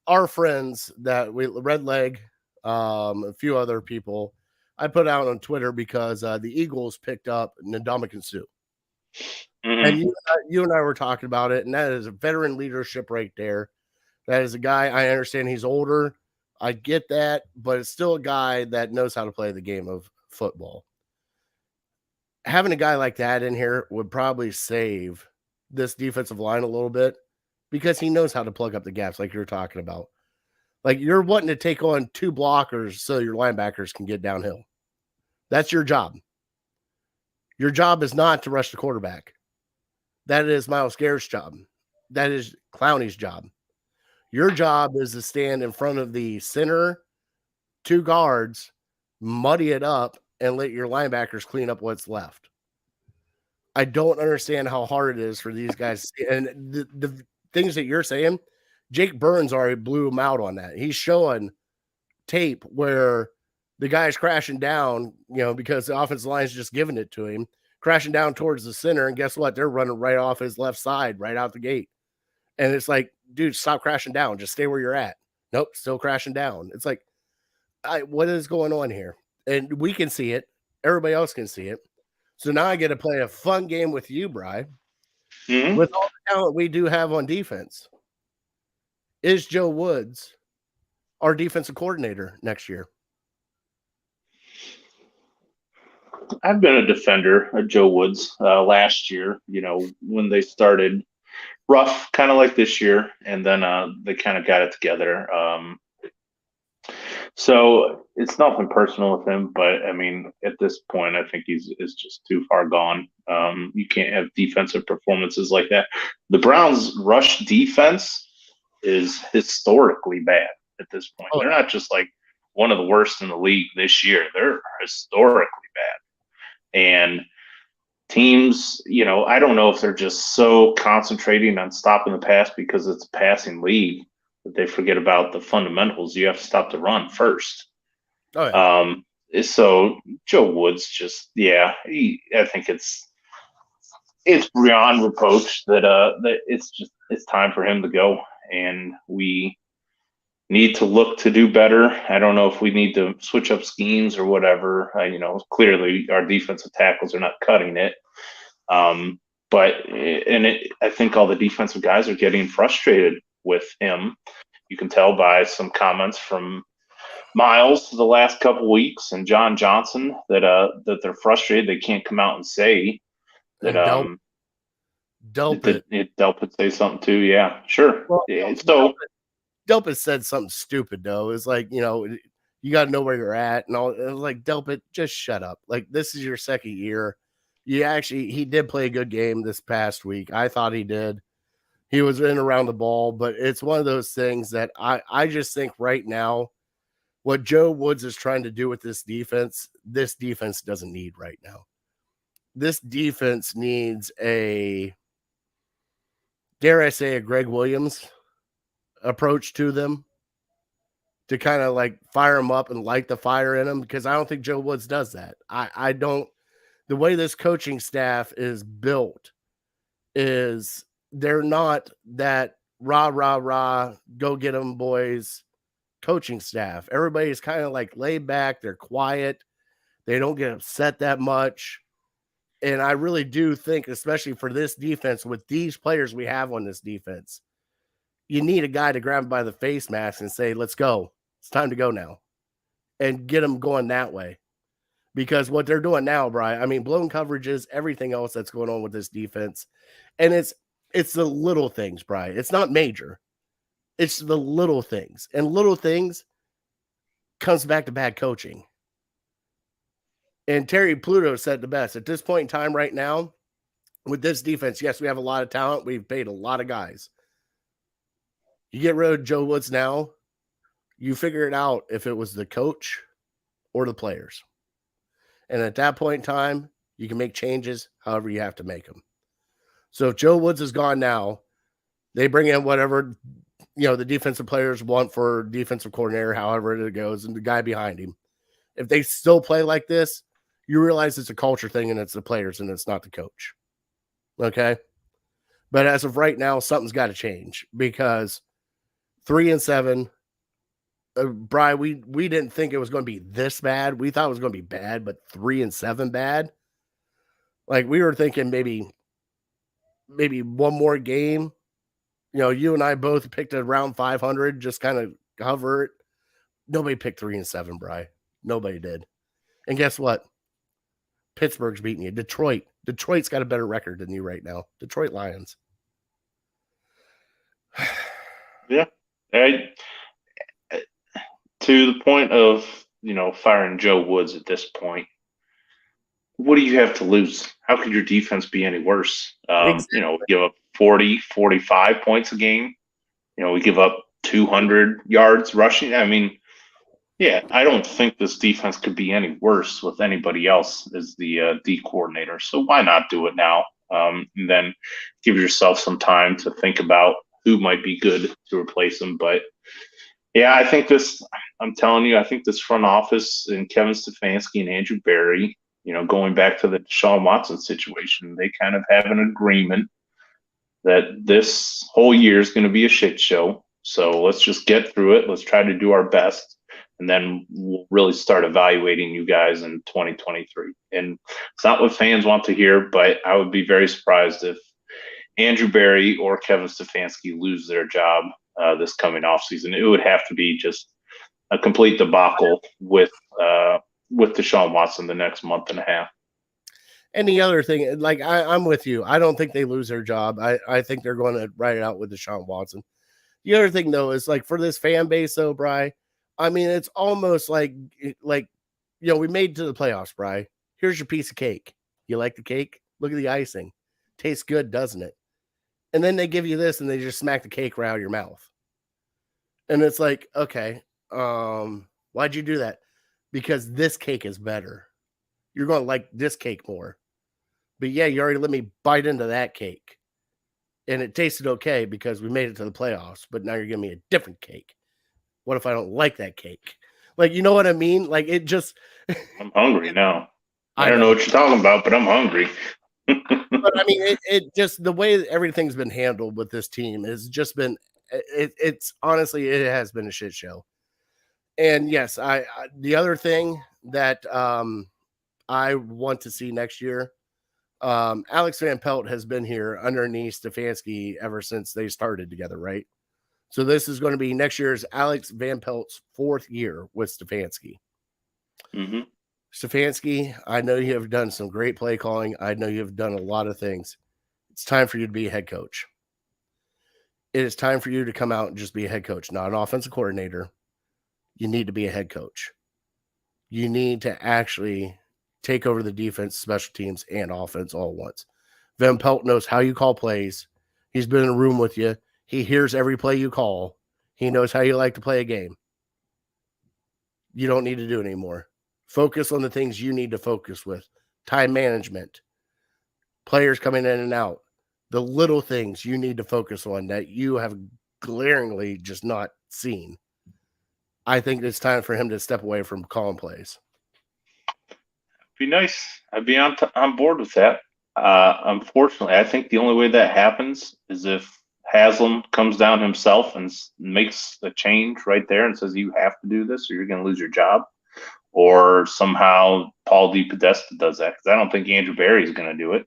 our friends that Red Leg, a few other people, I put out on Twitter because the Eagles picked up Ndamukong Suh. Mm-hmm. And you and I were talking about it, and that is a veteran leadership right there. That is a guy, I understand he's older. I get that, but it's still a guy that knows how to play the game of football. Having a guy like that in here would probably save this defensive line a little bit because he knows how to plug up the gaps like you're talking about. Like, you're wanting to take on 2 blockers so your linebackers can get downhill. That's your job. Your job is not to rush the quarterback. That is Myles Garrett's job. That is Clowney's job. Your job is to stand in front of the center, 2 guards, muddy it up, and let your linebackers clean up what's left. I don't understand how hard it is for these guys. And the things that you're saying, Jake Burns already blew him out on that. He's showing tape where the guy's crashing down, because the offensive line's just giving it to him, crashing down towards the center. And guess what? They're running right off his left side, right out the gate. And it's like, dude, stop crashing down. Just stay where you're at. Nope, still crashing down. It's like, what is going on here? And we can see it. Everybody else can see it. So now I get to play a fun game with you, Bri. Mm-hmm. With all the talent we do have on defense, is Joe Woods our defensive coordinator next year? I've been a defender of Joe Woods last year, when they started rough, kind of like this year, and then they kind of got it together. So it's nothing personal with him, but I mean, at this point, I think is just too far gone. You can't have defensive performances like that. The Browns' rush defense is historically bad at this point. Oh. They're not just like one of the worst in the league this year. They're historically bad. And teams, I don't know if they're just so concentrating on stopping the pass because it's a passing league that they forget about the fundamentals. You have to stop the run first. Oh, yeah. So Joe Woods I think it's beyond reproach that it's time for him to go, and we need to look to do better. I don't know if we need to switch up schemes or whatever. Clearly our defensive tackles are not cutting it. I think all the defensive guys are getting frustrated with him. You can tell by some comments from Miles the last couple weeks and John Johnson that they're frustrated. They can't come out and say that. Delpit say something too. Yeah, sure. Well, so Delpit said something stupid though. It's like, you got to know where you're at and all. It was like, Delpit, just shut up. Like, this is your second year. He did play a good game this past week. I thought he did. He was in around the ball, but it's one of those things that I just think right now, what Joe Woods is trying to do with this defense doesn't need right now. This defense needs dare I say, a Greg Williams approach to them to kind of like fire them up and light the fire in them, because I don't think Joe Woods does that. I don't. The way this coaching staff is built is they're not that rah, go get them boys coaching staff. Everybody's kind of like laid back. They're quiet. They don't get upset that much. And I really do think, especially for this defense, with these players we have on this defense, you need a guy to grab him by the face mask and say, let's go. It's time to go now. And get them going that way. Because what they're doing now, Brian, I mean, blown coverages, everything else that's going on with this defense. And it's the little things, Brian. It's not major. It's the little things. And little things comes back to bad coaching. And Terry Pluto said the best. At this point in time right now, with this defense, yes, we have a lot of talent. We've paid a lot of guys. You get rid of Joe Woods now, you figure it out if it was the coach or the players. And at that point in time, you can make changes however you have to make them. So if Joe Woods is gone now, they bring in whatever, the defensive players want for defensive coordinator, however it goes, and the guy behind him. If they still play like this, you realize it's a culture thing and it's the players and it's not the coach. Okay? But as of right now, something's got to change, because 3-7, Bri, we didn't think it was going to be this bad. We thought it was going to be bad, but 3-7 bad. Like, we were thinking maybe one more game. You and I both picked around 500, just kind of hover it. Nobody picked 3-7, Bri. Nobody did. And guess what? Pittsburgh's beating you. Detroit's got a better record than you right now. Detroit Lions. Yeah. To the point of, firing Joe Woods at this point, what do you have to lose? How could your defense be any worse? Exactly. We give up 40, 45 points a game. We give up 200 yards rushing. I mean, yeah, I don't think this defense could be any worse with anybody else as the D coordinator. So why not do it now? And then give yourself some time to think about who might be good to replace him. But yeah, I'm telling you, I think this front office and Kevin Stefanski and Andrew Berry, going back to the Deshaun Watson situation, they kind of have an agreement that this whole year is going to be a shit show. So let's just get through it. Let's try to do our best. And then we'll really start evaluating you guys in 2023. And it's not what fans want to hear, but I would be very surprised if Andrew Berry or Kevin Stefanski lose their job this coming offseason. It would have to be just a complete debacle with Deshaun Watson the next month and a half. And the other thing, like I'm with you. I don't think they lose their job. I think they're going to ride it out with Deshaun Watson. The other thing, though, is like for this fan base, though, Bri, I mean, it's almost like we made it to the playoffs, Bri. Here's your piece of cake. You like the cake? Look at the icing. Tastes good, doesn't it? And then they give you this and they just smack the cake right out of your mouth. And it's like, okay, why'd you do that? Because this cake is better. You're going to like this cake more. But yeah, you already let me bite into that cake. And it tasted okay because we made it to the playoffs. But now you're giving me a different cake. What if I don't like that cake? Like, you know what I mean? Like, it just... I'm hungry now. I don't know what you're talking about, but I'm hungry. But I mean, it just, the way everything's been handled with this team has just been, it's honestly, it has been a shit show. And yes, the other thing that I want to see next year, Alex Van Pelt has been here underneath Stefanski ever since they started together, right? So this is going to be next year's Alex Van Pelt's 4th year with Stefanski. Mm-hmm. Stefanski, I know you have done some great play calling. I know you have done a lot of things. It's time for you to be a head coach. It is time for you to come out and just be a head coach, not an offensive coordinator. You need to be a head coach. You need to actually take over the defense, special teams, and offense all at once. Van Pelt knows how you call plays. He's been in a room with you. He hears every play you call. He knows how you like to play a game. You don't need to do it anymore. Focus on the things you need to focus with. Time management. Players coming in and out. The little things you need to focus on that you have glaringly just not seen. I think it's time for him to step away from calling plays. Be nice. I'd be on board with that. Unfortunately, I think the only way that happens is if Haslam comes down himself and makes a change right there and says, you have to do this or you're going to lose your job. Or somehow Paul DePodesta does that, because I don't think Andrew Berry is going to do it.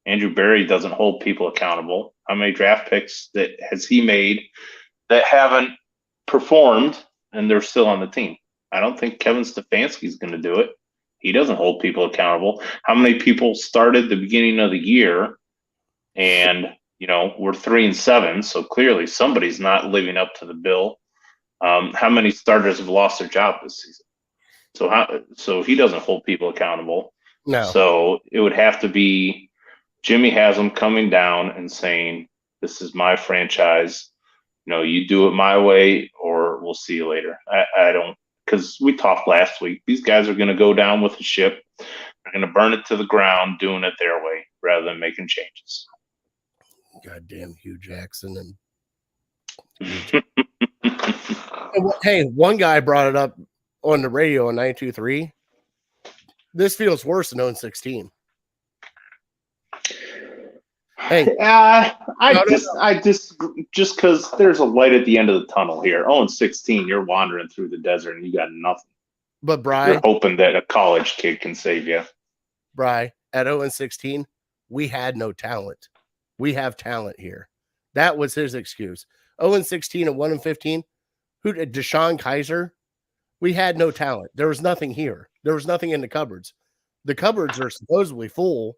Andrew Berry doesn't hold people accountable. How many draft picks that has he made that haven't performed and they're still on the team? I don't think Kevin Stefanski is going to do it. He doesn't hold people accountable. How many people started the beginning of the year and, we're 3-7, so clearly somebody's not living up to the bill. How many starters have lost their job this season? So he doesn't hold people accountable. No. So it would have to be Jimmy Haslam coming down and saying, this is my franchise. You do it my way or we'll see you later. I don't, because we talked last week. These guys are going to go down with the ship. They're going to burn it to the ground doing it their way rather than making changes. Goddamn Hugh Jackson. And hey, one guy brought it up on the radio on 92.3. This feels worse than 0-16. Hey, I just because there's a light at the end of the tunnel here. 0-16, you're wandering through the desert and you got nothing. But Bri, you're hoping that a college kid can save you. Bri, at 0-16, we had no talent. We have talent here. That was his excuse. 0-16 and 1-15. Who did Deshaun Kaiser? We had no talent. There was nothing here. There was nothing in the cupboards. The cupboards are supposedly full.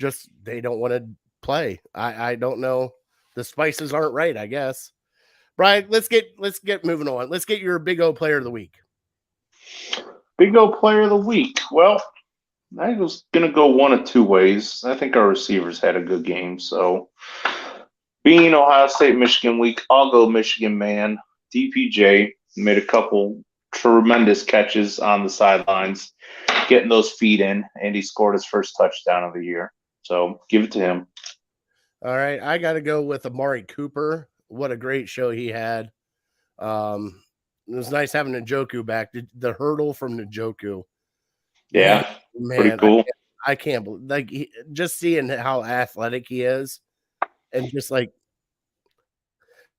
Just they don't want to play. I don't know. The spices aren't right, I guess. Brian, let's get moving on. Let's get your Big O player of the week. Big O player of the week. Well, I was going to go one of two ways. I think our receivers had a good game. So, being Ohio State Michigan week, I'll go Michigan man. DPJ made a couple tremendous catches on the sidelines, getting those feet in, and he scored his first touchdown of the year. So, give it to him. All right, I got to go with Amari Cooper. What a great show he had. It was nice having Njoku back. The hurdle from Njoku. Yeah, man, pretty cool. I can't believe, just seeing how athletic he is, and just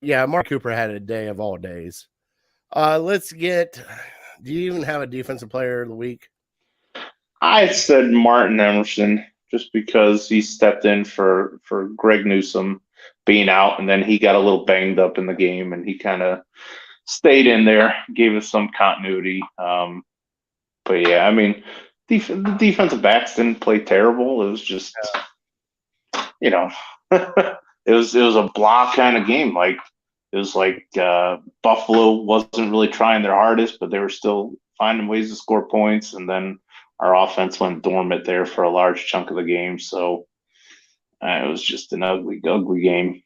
Mark Cooper had a day of all days. Let's get. Do you even have a defensive player of the week? I said Martin Emerson just because he stepped in for Greg Newsome being out, and then he got a little banged up in the game, and he kind of stayed in there, gave us some continuity. But yeah, I mean, the defensive backs didn't play terrible. It was just, it was a block kind of game. Like it was like Buffalo wasn't really trying their hardest, but they were still finding ways to score points, and then our offense went dormant there for a large chunk of the game. So it was just an ugly game.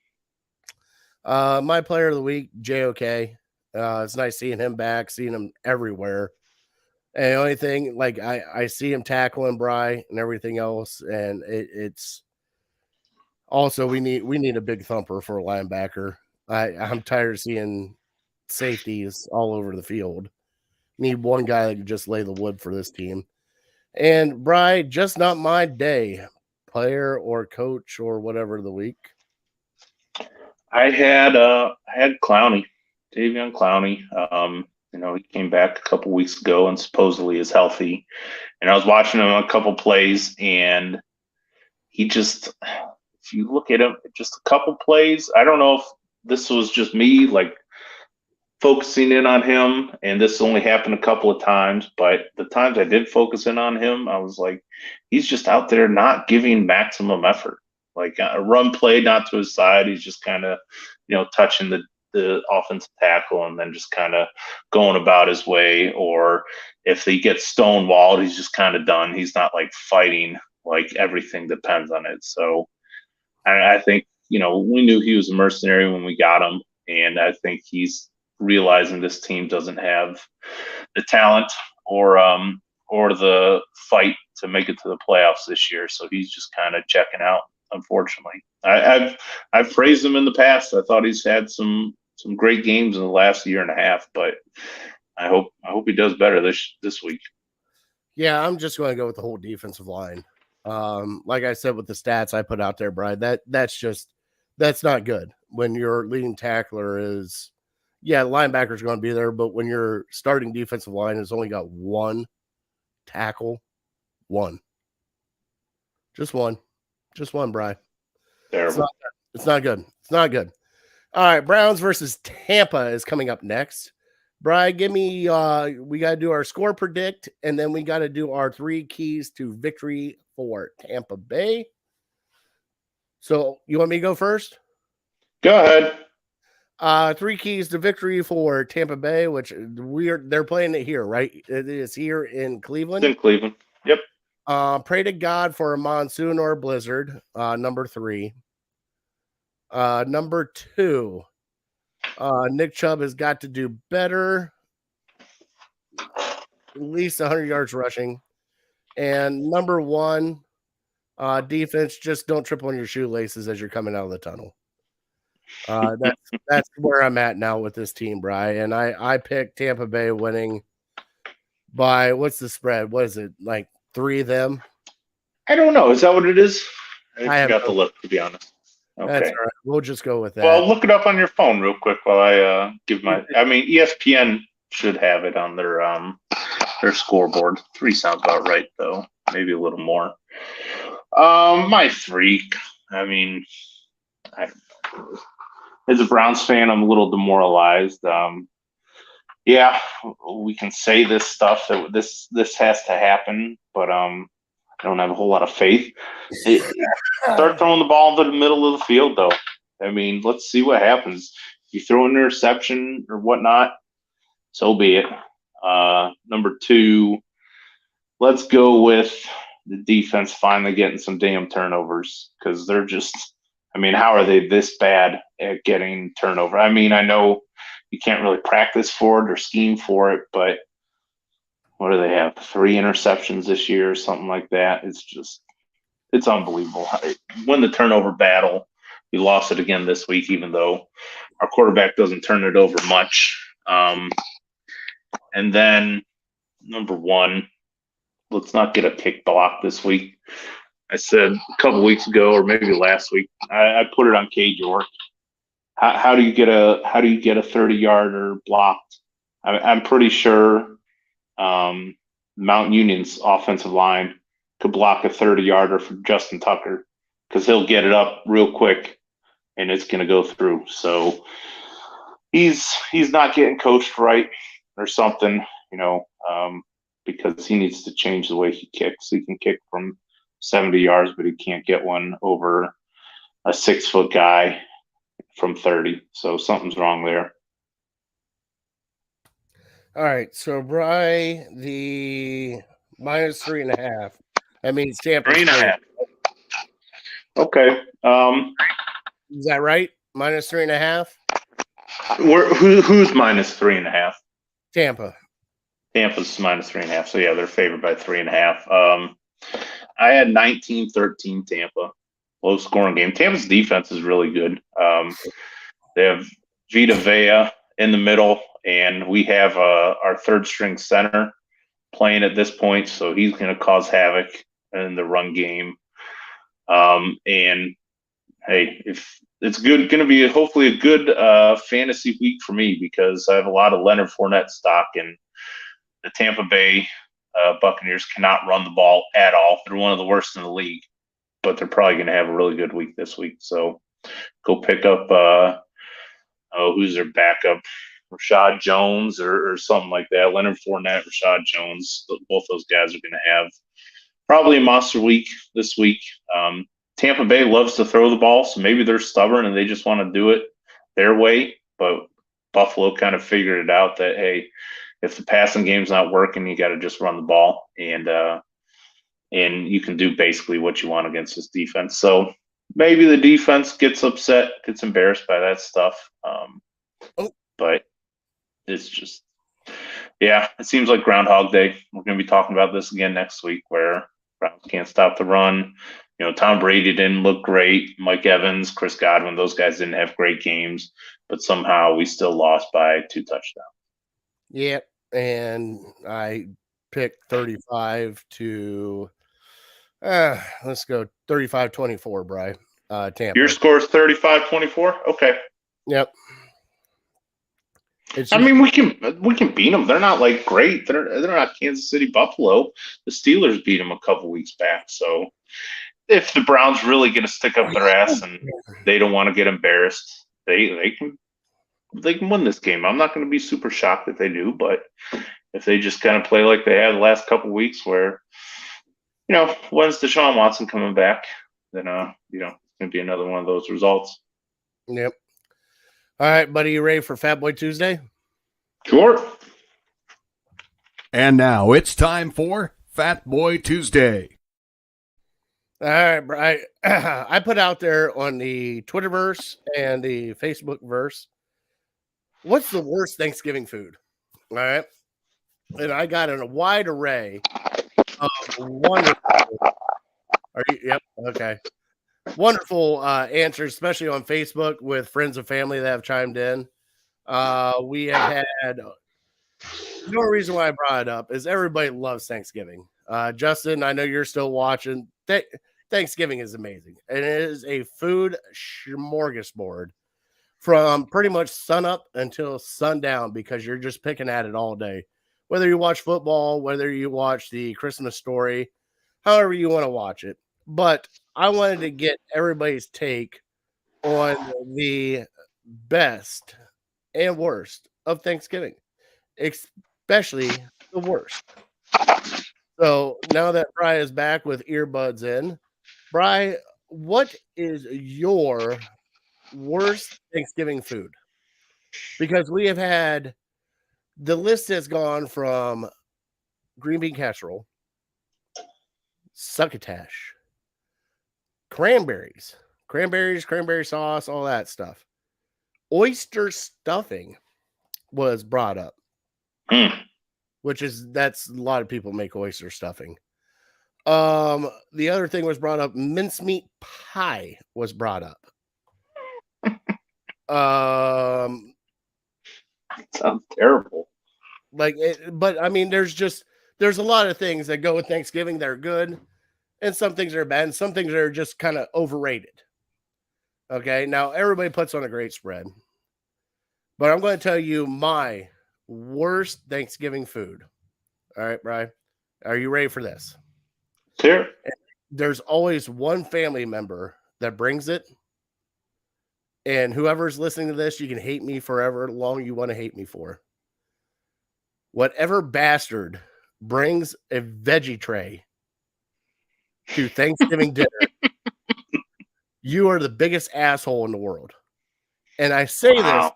My player of the week, JOK. It's nice seeing him back, seeing him everywhere. And the only thing, I see him tackling Bri and everything else, and it's also we need a big thumper for a linebacker. I'm tired of seeing safeties all over the field. Need one guy that can just lay the wood for this team. And Bri, just not my day. Player or coach or whatever of the week. I had Clowney, Davion Clowney. He came back a couple weeks ago and supposedly is healthy. And I was watching him a couple plays, and he just, if you look at him, just a couple plays, I don't know if this was just me focusing in on him, and this only happened a couple of times, but the times I did focus in on him, I was like, he's just out there not giving maximum effort. Like a run play, not to his side. He's just kind of, touching the offensive tackle and then just kind of going about his way. Or if he gets stonewalled, he's just kind of done. He's not fighting, everything depends on it. So I think, we knew he was a mercenary when we got him. And I think he's realizing this team doesn't have the talent or the fight to make it to the playoffs this year. So he's just kind of checking out. Unfortunately, I've praised him in the past. I thought he's had some great games in the last year and a half, but I hope he does better this week. Yeah, I'm just going to go with the whole defensive line. Like I said with the stats I put out there, Brian, that's not good when your leading tackler is. Yeah, linebacker's going to be there, but when your starting defensive line has only got one tackle, just one, Brian. Terrible. It's not good. It's not good. All right, Browns versus Tampa is coming up next. Brian, give me. We got to do our score predict, and then we got to do our 3 keys to victory for Tampa Bay. So, you want me to go first? Go ahead. 3 keys to victory for Tampa Bay, which they're playing it here, right? It is here in Cleveland. It's in Cleveland. Yep. Pray to God for a monsoon or a blizzard. Number 3. Number 2. Nick Chubb has got to do better. At least 100 yards rushing. And number 1, defense, just don't trip on your shoelaces as you're coming out of the tunnel. That's where I'm at now with this team, Brian. And I picked Tampa Bay winning by, what's the spread? What is it, 3 of them? I don't know. Is that what it is? I forgot to look, to be honest. Okay. That's all right. We'll just go with that. Well, look it up on your phone real quick while I give my. I mean, ESPN should have it on their scoreboard. 3 sounds about right, though. Maybe a little more. My 3. I mean, as a Browns fan, I'm a little demoralized. Yeah, we can say this stuff that this has to happen, but I don't have a whole lot of faith. Start throwing the ball into the middle of the field, though. I mean, let's see what happens. You throw an interception or whatnot, so be it. Number 2, let's go with the defense finally getting some damn turnovers because they're just, I mean, how are they this bad at getting turnover? I mean, I know you can't really practice for it or scheme for it, but what do they have? 3 interceptions this year or something like that. It's unbelievable. Win the turnover battle. We lost it again this week, even though our quarterback doesn't turn it over much. And then number 1, let's not get a kick block this week. I said a couple weeks ago, or maybe last week, I put it on K York. How do you get a 30-yarder blocked? I'm pretty sure Mount Union's offensive line could block a 30-yarder for Justin Tucker because he'll get it up real quick and it's going to go through. So he's not getting coached right or something, because he needs to change the way he kicks. He can kick from 70 yards, but he can't get one over a 6-foot guy from 30. So something's wrong there. All right. So, Bri, the minus 3.5. That means Tampa 3.5. Okay. Is that right? Minus 3.5? Who's minus 3.5? Tampa. Tampa's minus 3.5. So, yeah, they're favored by 3.5. I had 19-13 Tampa. Low scoring game. Tampa's defense is really good. They have Vita Vea in the middle, and we have our third string center playing at this point, so he's going to cause havoc in the run game. And hey, if it's good, going to be hopefully a good fantasy week for me because I have a lot of Leonard Fournette stock, and the Tampa Bay Buccaneers cannot run the ball at all. They're one of the worst in the league, but they're probably going to have a really good week this week. So go pick up who's their backup, Rashad Jones or something like that. Leonard Fournette, Rashad Jones, both those guys are going to have probably a monster week this week. Tampa Bay loves to throw the ball, so maybe they're stubborn and they just want to do it their way. But Buffalo kind of figured it out that, hey, if the passing game's not working, you got to just run the ball, and you can do basically what you want against this defense. So maybe the defense gets upset, gets embarrassed by that stuff. But it's just, yeah, it seems like Groundhog Day. We're going to be talking about this again next week where Browns can't stop the run. Tom Brady didn't look great. Mike Evans, Chris Godwin, those guys didn't have great games, but somehow we still lost by 2 touchdowns. Yep. And I picked 35 to, let's go 35-24, Bri. Tampa. Your score is 35-24? Okay. Yep. I mean, we can beat them. They're not like great. They're not Kansas City, Buffalo. The Steelers beat them a couple weeks back. So if the Browns really going to stick up their ass and they don't want to get embarrassed, they can win this game. I'm not going to be super shocked if they do, but if they just kind of play like they had the last couple weeks, where when's Deshaun Watson coming back, then it's going to be another one of those results. Yep. All right, buddy, you ready for Fat Boy Tuesday? Sure. And now it's time for Fat Boy Tuesday. All right, Bri. I put out there on the Twitterverse and the Facebookverse, what's the worst Thanksgiving food? All right. And I got a wide array of wonderful. Yep. Okay. Wonderful answers, especially on Facebook with friends and family that have chimed in. We have had the only reason why I brought it up is everybody loves Thanksgiving. Justin, I know you're still watching. Thanksgiving is amazing. And it is a food smorgasbord from pretty much sun up until sundown because you're just picking at it all day. Whether you watch football, whether you watch the Christmas Story, however you want to watch it. But I wanted to get everybody's take on the best and worst of Thanksgiving, especially the worst. So now that Bri is back with earbuds in, Bri, what is your worst Thanksgiving food? because we have had the list has gone from green bean casserole, succotash, cranberry sauce, all that stuff. Oyster stuffing was brought up, that's a lot of people make oyster stuffing. The other thing was brought up, mincemeat pie was brought up. Sounds terrible. But I mean, there's a lot of things that go with Thanksgiving that are good, and some things are bad, and some things are just kind of overrated. Okay, now everybody puts on a great spread, but I'm going to tell you my worst Thanksgiving food. All right, Brian, are you ready for this? Sure. There's always one family member that brings it, and whoever's listening to this, you can hate me forever long you want to hate me for. Whatever bastard brings a veggie tray to Thanksgiving dinner, you are the biggest asshole in the world. And I say this,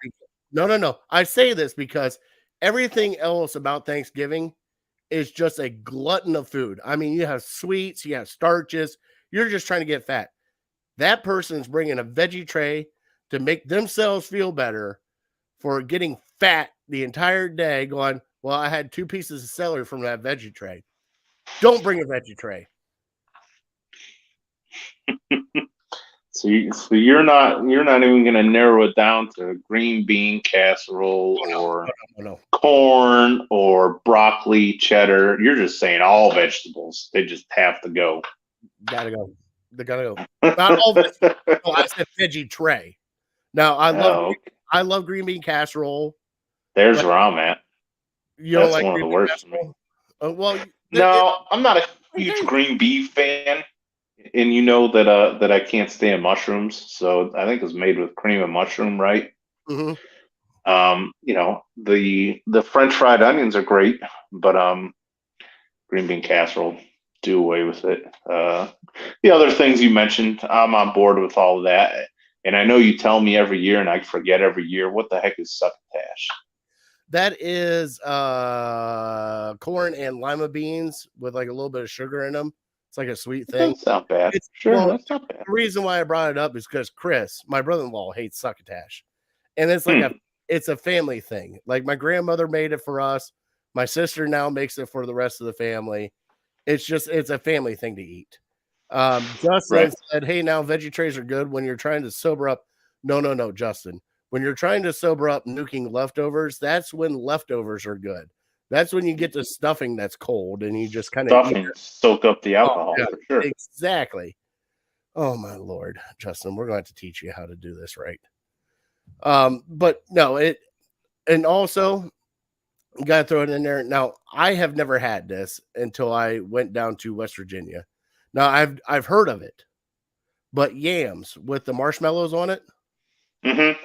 no. I say this because everything else about Thanksgiving is just a glutton of food. I mean, you have sweets, you have starches, you're just trying to get fat. That person's bringing a veggie tray to make themselves feel better for getting fat the entire day, going, well, I had 2 pieces of celery from that veggie tray. Don't bring a veggie tray. So you're not even going to narrow it down to green bean casserole or corn or broccoli, cheddar. You're just saying all vegetables. They just have to go. Gotta go. They gotta go. Not all vegetables. No, I said veggie tray. Now I love green bean casserole. There's where I'm at. That's like one of the worst for me. No, I'm not a huge green bean fan. And you know that I can't stand mushrooms, so I think it was made with cream and mushroom, right? Mm-hmm. The French fried onions are great, but green bean casserole, do away with it. The other things you mentioned, I'm on board with all of that. And I know you tell me every year, and I forget every year. What the heck is succotash? That is corn and lima beans with like a little bit of sugar in them. It's like a sweet thing. That's not bad. That's not bad. The reason why I brought it up is because Chris, my brother-in-law, hates succotash. And it's like it's a family thing. Like my grandmother made it for us. My sister now makes it for the rest of the family. It's a family thing to eat. Justin said, hey, now veggie trays are good when you're trying to sober up. No, Justin. When you're trying to sober up nuking leftovers, that's when leftovers are good. That's when you get the stuffing that's cold and you just kind of soak up the alcohol. For sure. Exactly. Oh my Lord, Justin, we're going to teach you how to do this right. But no, and also you got to throw it in there. Now, I have never had this until I went down to West Virginia. Now I've heard of it, but yams with the marshmallows on it. Mm-hmm.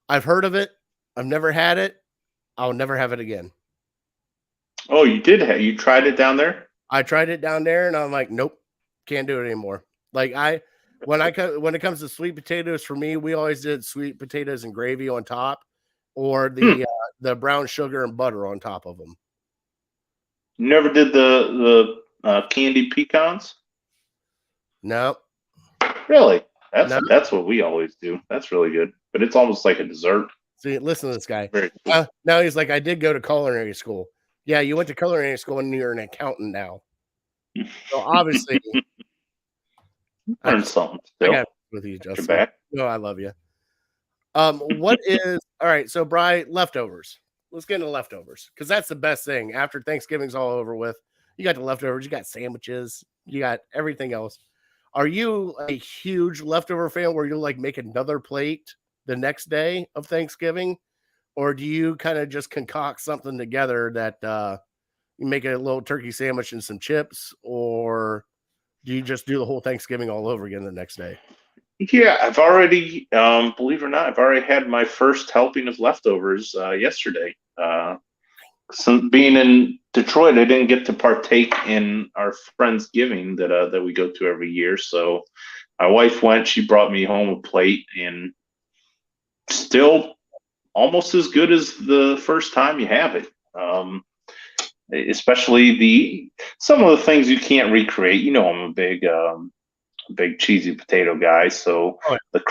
I've heard of it. I've never had it. I'll never have it again. Oh, you did you tried it down there? I tried it down there and I'm like, nope, can't do it anymore. Like when it comes to sweet potatoes, for me, we always did sweet potatoes and gravy on top, or the brown sugar and butter on top of them. You never did the candied pecans? No. Really? That's what we always do. That's really good, but it's almost like a dessert. See, listen to this guy. Now he's like, I did go to culinary school. Yeah, you went to culinary school and you're an accountant now. So obviously, learn something. I got with you, Justin. No, I love you. What is all right? So, Bri, leftovers. Let's get into leftovers because that's the best thing. After Thanksgiving's all over with, you got the leftovers. You got sandwiches. You got everything else. Are you a huge leftover fan where you'll like make another plate the next day of Thanksgiving? Or do you kind of just concoct something together that you make a little turkey sandwich and some chips? Or do you just do the whole Thanksgiving all over again the next day? Yeah, I've already, believe it or not, I've already had my first helping of leftovers yesterday. So being in Detroit, I didn't get to partake in our Friendsgiving that we go to every year. So my wife went, she brought me home a plate, and still almost as good as the first time you have it. Especially some of the things you can't recreate. You know, I'm a big cheesy potato guy, so Oh, yeah. the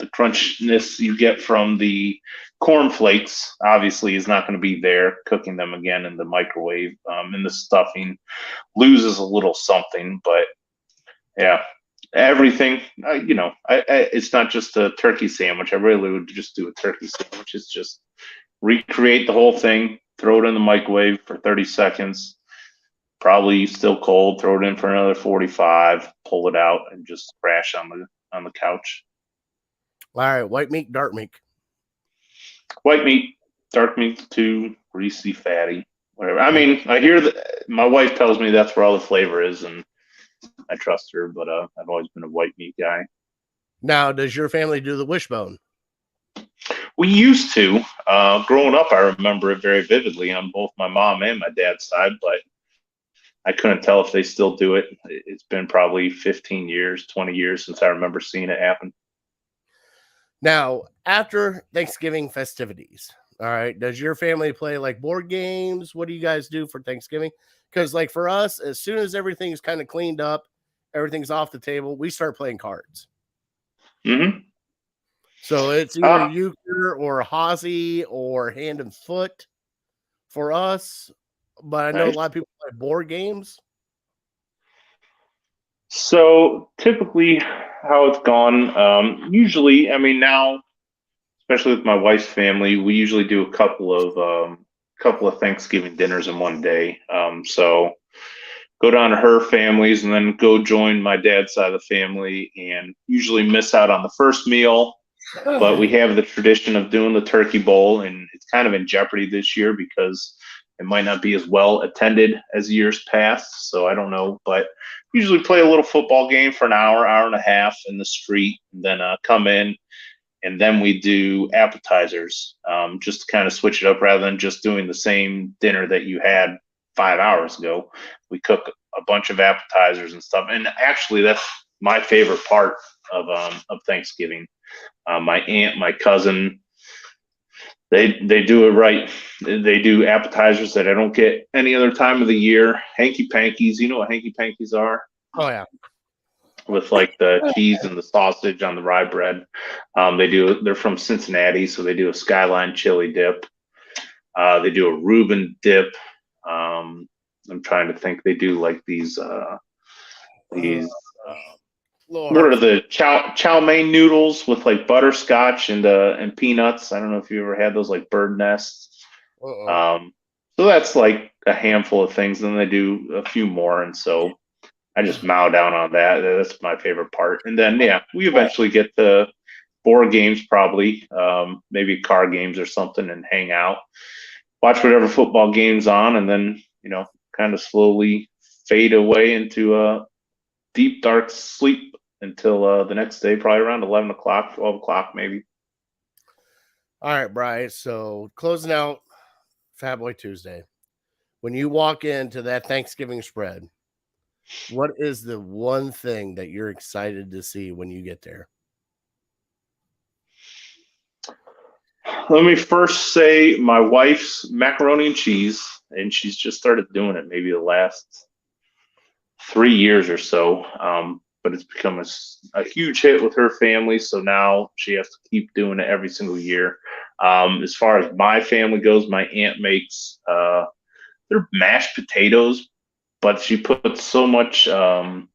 crunchiness you get from the cornflakes obviously is not going to be there. Cooking them again in the microwave, and the stuffing loses a little something, but yeah, everything. It's not just a turkey sandwich. I really would just do a turkey sandwich. It's just recreate the whole thing, throw it in the microwave for 30 seconds, probably still cold, throw it in for another 45, pull it out, and just crash on the couch. All right, white meat, dark meat. White meat, dark meat, too greasy, fatty, whatever. I mean, I hear that my wife tells me that's where all the flavor is, and I trust her, but I've always been a white meat guy. Now, does your family do the wishbone? We used to. Growing up, I remember it very vividly on both my mom and my dad's side, but I couldn't tell if they still do it. It's been probably 15 years, 20 years since I remember seeing it happen. Now, after Thanksgiving festivities, all right, does your family play like board games? What do you guys do for Thanksgiving? Because, like, for us, as soon as everything's kind of cleaned up, everything's off the table, we start playing cards. Mm-hmm. So it's either euchre or Hazy or hand and foot for us. But I know a lot of people play board games. So typically, how it's gone, usually, I mean, now, especially with my wife's family, we usually do a couple of Thanksgiving dinners in one day. So go down to her family's and then go join my dad's side of the family, and usually miss out on the first meal. But we have the tradition of doing the turkey bowl, and it's kind of in jeopardy this year because it might not be as well attended as years past. So I don't know, but usually play a little football game for an hour, hour and a half in the street, and then come in, and then we do appetizers, just to kind of switch it up rather than just doing the same dinner that you had 5 hours ago. We cook a bunch of appetizers and stuff, and actually that's my favorite part of Thanksgiving. My aunt, my cousin, they do it right. They do appetizers that I don't get any other time of the year. Hanky pankies, you know what hanky pankies are? Oh, yeah. With like the cheese and the sausage on the rye bread. They're from Cincinnati, so they do a skyline chili dip. They do a Reuben dip. I'm trying to think. They do like these Lord. what are the chow mein noodles with like butterscotch and peanuts? I don't know if you ever had those, like bird nests. So that's like a handful of things. Then they do a few more, and so I just mow down on that. That's my favorite part. And then we eventually get to board games, probably maybe card games or something, and hang out, watch whatever football game's on, and then kind of slowly fade away into a deep dark sleep until the next day, probably around 11 o'clock, 12 o'clock, maybe. All right, Bryce. So closing out Fat Boy Tuesday, when you walk into that Thanksgiving spread, what is the one thing that you're excited to see when you get there? Let me first say my wife's macaroni and cheese, and she's just started doing it maybe the last 3 years or so. But it's become a huge hit with her family, so now she has to keep doing it every single year. As far as my family goes, my aunt makes they're mashed potatoes, but she puts so much sour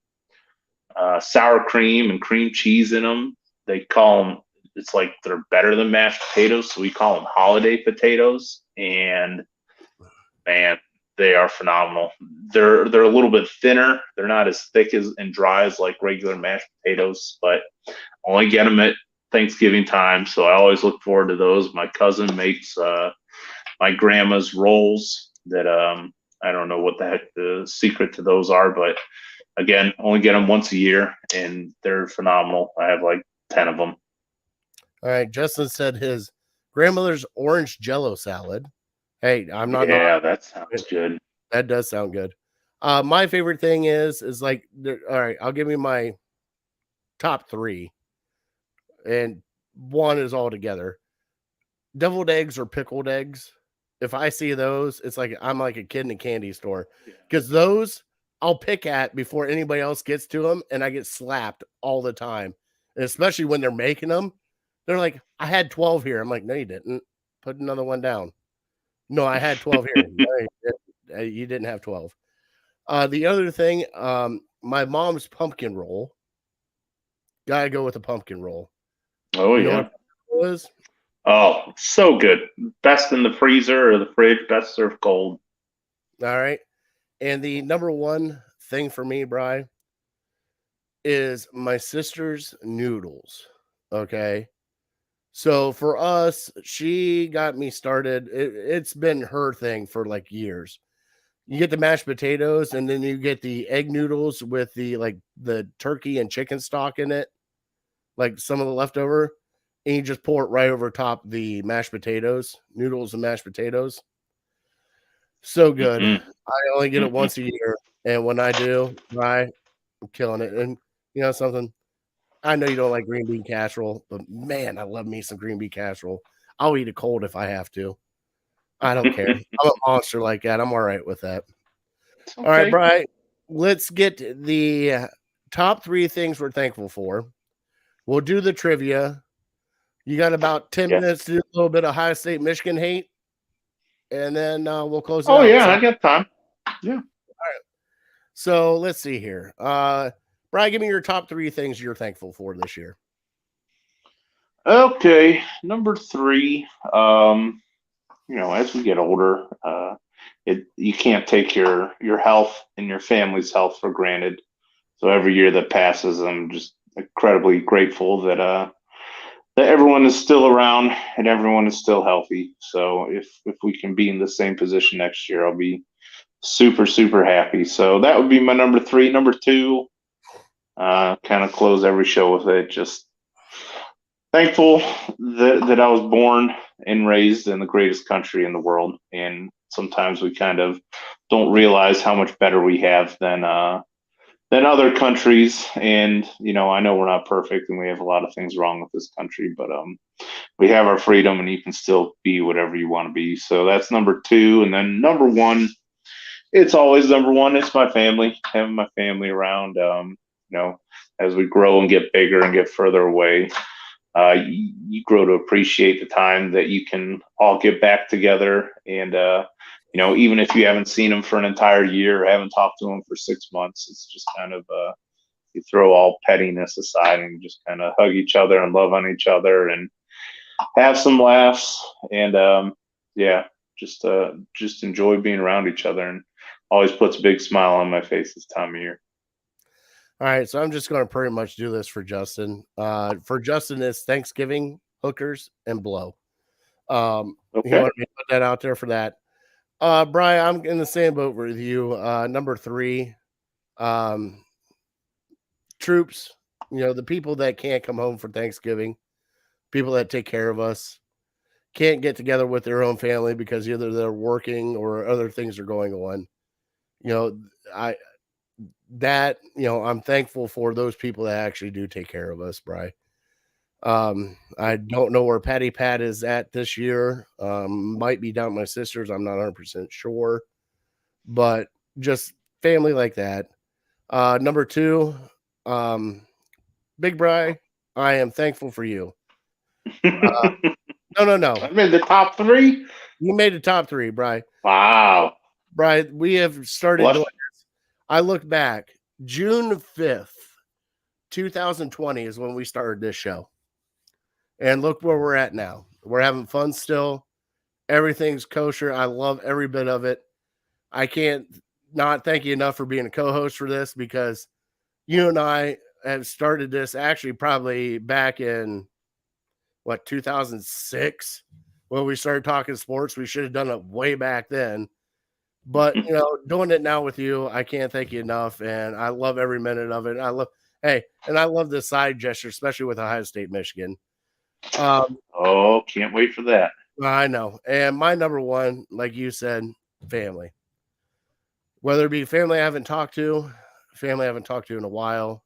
cream and cream cheese in them. They call them, it's like they're better than mashed potatoes, so we call them holiday potatoes. And man, they are phenomenal. They're a little bit thinner. They're not as thick and dry as like regular mashed potatoes, but only get them at Thanksgiving time. So I always look forward to those. My cousin makes my grandma's rolls that I don't know what the heck the secret to those are, but again, only get them once a year, and they're phenomenal. I have like 10 of them. All right, Justin said his grandmother's orange Jello salad. Hey, I'm not. Yeah, that sounds good. That does sound good. My favorite thing is like, all right, I'll give you my top three. And one is all together. Deviled eggs or pickled eggs. If I see those, it's like I'm like a kid in a candy store because those I'll pick at before anybody else gets to them, and I get slapped all the time. And especially when they're making them, they're like, "I had 12 here." I'm like, "No, you didn't. Put another one down." No, I had 12 here. No, you didn't have 12. The other thing, my mom's pumpkin roll. Gotta go with the pumpkin roll. Oh, You know yeah. what pumpkin roll is? Oh, so good. Best in the freezer or the fridge, best served cold. All right. And the number one thing for me, Bri, is my sister's noodles. Okay. So for us, she got me started. It's been her thing for like years. You get the mashed potatoes, and then you get the egg noodles with the turkey and chicken stock in it, like some of the leftover, and you just pour it right over top the mashed potatoes, noodles and mashed potatoes. So good. Mm-hmm. I only get it once a year, and when I do, I'm killing it. And you know something? I know you don't like green bean casserole, but man, I love me some green bean casserole. I'll eat it cold if I have to. I don't care. I'm a monster like that. I'm all right with that. Okay. All right, Brian, let's get the top 3 things we're thankful for. We'll do the trivia. You got about 10 minutes to do a little bit of Ohio State, Michigan hate, and then we'll close it out. Oh, yeah, I got time. Yeah. All right. So let's see here. Brian, give me your top 3 things you're thankful for this year. Okay, number 3. As we get older, you can't take your health and your family's health for granted. So every year that passes, I'm just incredibly grateful that everyone is still around and everyone is still healthy. So if we can be in the same position next year, I'll be super, super happy. So that would be my number 3. Number 2, kind of close every show with it. Just thankful that I was born and raised in the greatest country in the world. And sometimes we kind of don't realize how much better we have than other countries. And, I know we're not perfect and we have a lot of things wrong with this country, but we have our freedom and you can still be whatever you want to be. So that's number 2. And then number 1, it's always number 1. It's my family, having my family around, as we grow and get bigger and get further away. You grow to appreciate the time that you can all get back together. And, even if you haven't seen them for an entire year or haven't talked to them for 6 months, it's just kind of, you throw all pettiness aside and just kind of hug each other and love on each other and have some laughs. And, just enjoy being around each other, and always puts a big smile on my face this time of year. All right, so I'm just going to pretty much do this for Justin. For Justin, it's Thanksgiving, hookers, and blow. Okay. You want me to put that out there for that? Brian, I'm in the same boat with you. Number 3, troops. The people that can't come home for Thanksgiving, people that take care of us, can't get together with their own family because either they're working or other things are going on. I'm thankful for those people that actually do take care of us, Bri. I don't know where Patty Pat is at this year. Might be down at my sister's. I'm not 100% sure, but just family like that. Number 2, Big Bri, I am thankful for you. No. I'm in the top 3. You made the top 3, Bri. Wow. Bri, we have started doing this. I look back, June 5th, 2020 is when we started this show. And look where we're at now. We're having fun still. Everything's kosher. I love every bit of it. I can't not thank you enough for being a co-host for this, because you and I have started this actually probably back in 2006 when we started talking sports. We should have done it way back then. But, doing it now with you, I can't thank you enough. And I love every minute of it. I love the side gesture, especially with Ohio State, Michigan. Can't wait for that. I know. And my number 1, like you said, family. Whether it be family I haven't talked to in a while,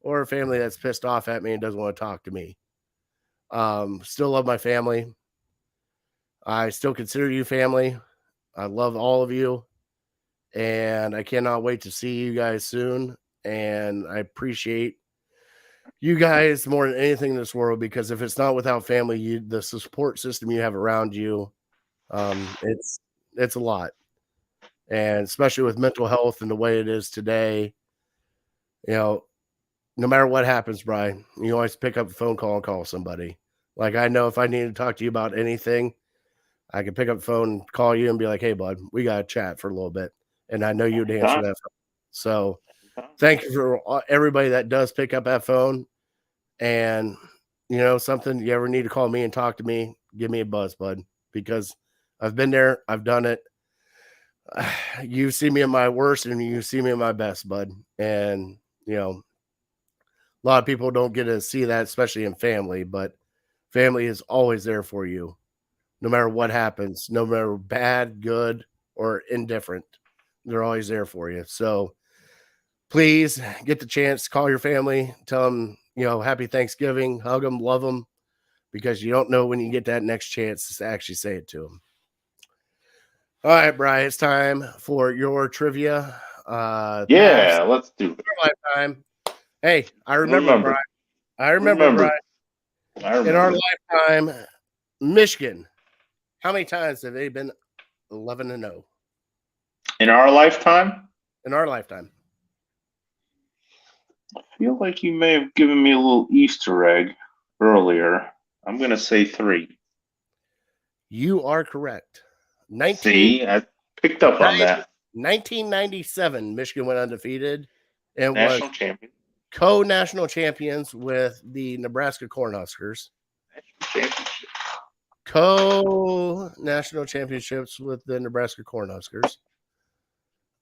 or a family that's pissed off at me and doesn't want to talk to me. Still love my family. I still consider you family. I love all of you. And I cannot wait to see you guys soon. And I appreciate you guys more than anything in this world, because if it's not without family, the support system you have around you, it's a lot. And especially with mental health and the way it is today, no matter what happens, Brian, you always pick up the phone call and call somebody. Like, I know if I need to talk to you about anything, I can pick up the phone and call you and be like, hey, bud, we got to chat for a little bit. And I know you'd answer that phone. So thank you for everybody that does pick up that phone. And, something you ever need to call me and talk to me, give me a buzz, bud, because I've been there. I've done it. You see me at my worst and you see me at my best, bud. And, a lot of people don't get to see that, especially in family, but family is always there for you. No matter what happens, no matter bad, good, or indifferent, they're always there for you. So please get the chance to call your family, tell them, happy Thanksgiving, hug them, love them, because you don't know when you get that next chance to actually say it to them. All right, Brian, it's time for your trivia. Let's do it. Lifetime. Hey, I remember, Brian. I remember, Brian. In our lifetime, Michigan, how many times have they been 11-0? In our lifetime? In our lifetime. I feel like you may have given me a little Easter egg earlier. I'm going to say 3. You are correct. See, I picked up on that. 1997, Michigan went undefeated and National was champion. Co-national champions with the Nebraska Cornhuskers. Co-national championships with the Nebraska Cornhuskers.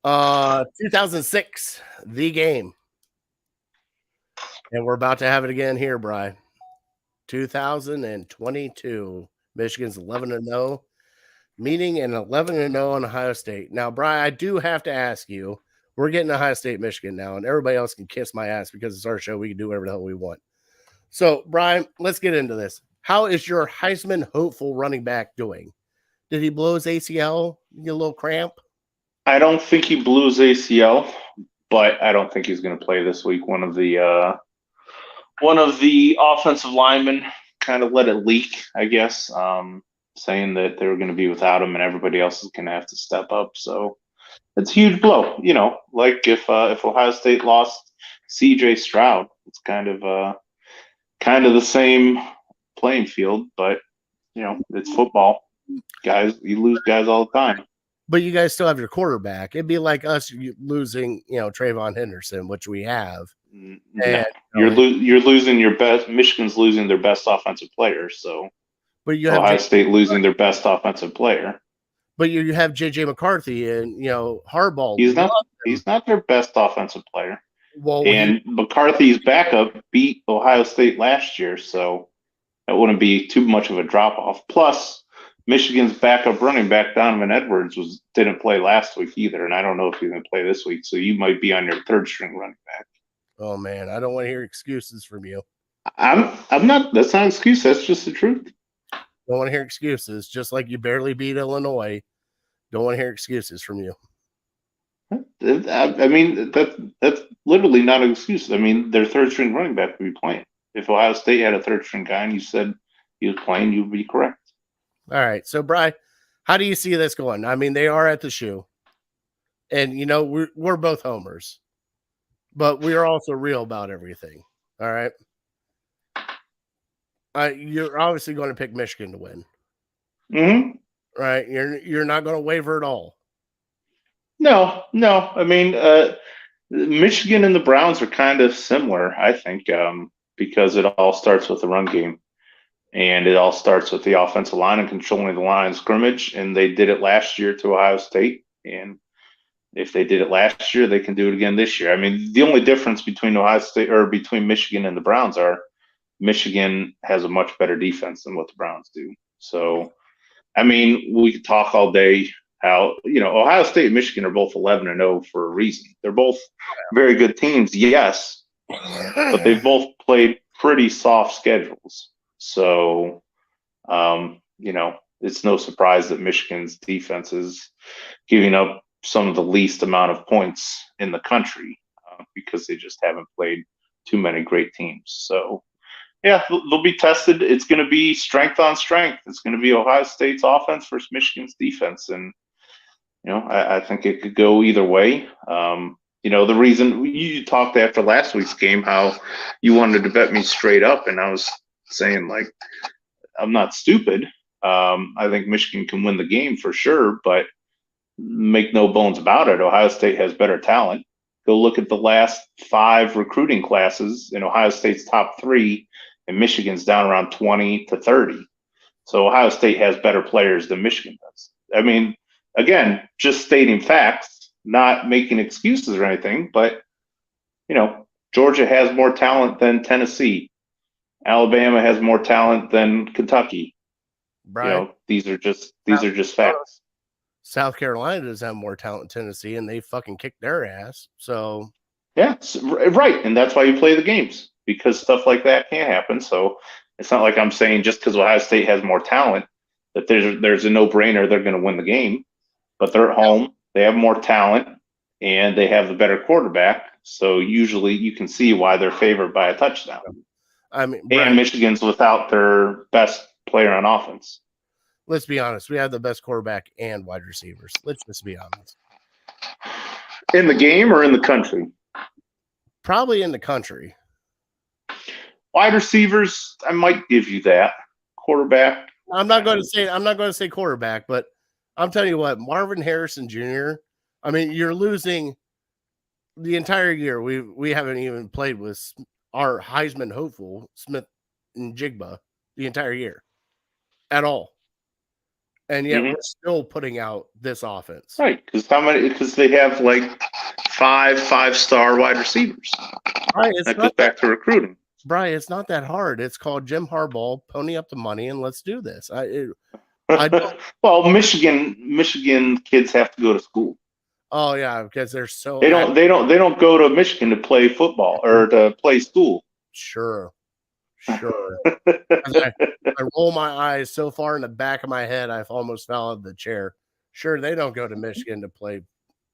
2006, the game. And we're about to have it again here, Bri. 2022, Michigan's 11-0, meeting an 11-0 on Ohio State. Now, Bri, I do have to ask you, we're getting Ohio State, Michigan now, and everybody else can kiss my ass because it's our show. We can do whatever the hell we want. So, Brian, let's get into this. How is your Heisman hopeful running back doing? Did he blow his ACL? Get a little cramp? I don't think he blew his ACL, but I don't think he's going to play this week. One of the offensive linemen kind of let it leak, I guess, saying that they were going to be without him and everybody else is going to have to step up. So it's a huge blow. Like if Ohio State lost C.J. Stroud, it's kind of the same playing field, but it's football. Guys, you lose guys all the time. But you guys still have your quarterback. It'd be like us losing, Trayvon Henderson, which we have. And, you're losing your best. Michigan's losing their best offensive player. So, but you have Ohio State losing their best offensive player. But you have J.J. McCarthy and Harbaugh. He's not their best offensive player. Well, McCarthy's backup beat Ohio State last year, so that wouldn't be too much of a drop off. Plus, Michigan's backup running back Donovan Edwards didn't play last week either, and I don't know if he's going to play this week. So you might be on your third string running back. Oh man, I don't want to hear excuses from you. I'm not. That's not an excuse. That's just the truth. Don't want to hear excuses. Just like you barely beat Illinois. Don't want to hear excuses from you. I mean, that's literally not an excuse. I mean, their third string running back would be playing. If Ohio State had a third string guy and you said he was playing, you'd be correct. All right. So, Bri, how do you see this going? I mean, they are at the shoe. And, we're both homers. But we're also real about everything. All right. You're obviously going to pick Michigan to win. Mm-hmm. Right? You're not going to waver at all. No. I mean, Michigan and the Browns are kind of similar, I think, because it all starts with the run game. And it all starts with the offensive line and controlling the line of scrimmage. And they did it last year to Ohio State. And if they did it last year, they can do it again this year. I mean, the only difference between between Michigan and the Browns are Michigan has a much better defense than what the Browns do. So, I mean, we could talk all day how, Ohio State and Michigan are both 11-0 for a reason. They're both very good teams, yes, but they've both played pretty soft schedules. So, it's no surprise that Michigan's defense is giving up some of the least amount of points in the country because they just haven't played too many great teams. So, yeah, they'll be tested. It's going to be strength on strength. It's going to be Ohio State's offense versus Michigan's defense. And, I think it could go either way. The reason you talked after last week's game, how you wanted to bet me straight up. And I was saying, like, I'm not stupid. I think Michigan can win the game for sure, but make no bones about it. Ohio State has better talent. Go look at the last 5 recruiting classes in Ohio State's top 3, and Michigan's down around 20 to 30. So Ohio State has better players than Michigan does. I mean, again, just stating facts, not making excuses or anything, but, Georgia has more talent than Tennessee. Alabama has more talent than Kentucky. Brian, these are just facts. South Carolina does have more talent than Tennessee, and they fucking kicked their ass. So, yeah, right, and that's why you play the games, because stuff like that can't happen. So it's not like I'm saying just because Ohio State has more talent that there's a no-brainer they're going to win the game. But they're at home, they have more talent, and they have the better quarterback. So usually you can see why they're favored by a touchdown. I mean, Brian, and Michigan's without their best player on offense. Let's be honest. We have the best quarterback and wide receivers. Let's just be honest. In the game or in the country? Probably in the country. Wide receivers, I might give you that. Quarterback. I'm not going to say quarterback, but I'm telling you what, Marvin Harrison Jr. I mean, you're losing the entire year. We haven't even played with our Heisman hopeful Smith and Jigba the entire year at all. And yet we're still putting out this offense. Right. Because they have like 5-star wide receivers. Right. That goes back to recruiting. Brian, it's not that hard. It's called Jim Harbaugh, pony up the money and let's do this. Well, Michigan kids have to go to school. Oh yeah, because they're so they don't go to Michigan to play football or to play school. Sure. I roll my eyes so far in the back of my head, I've almost fell out of the chair. Sure, they don't go to Michigan to play.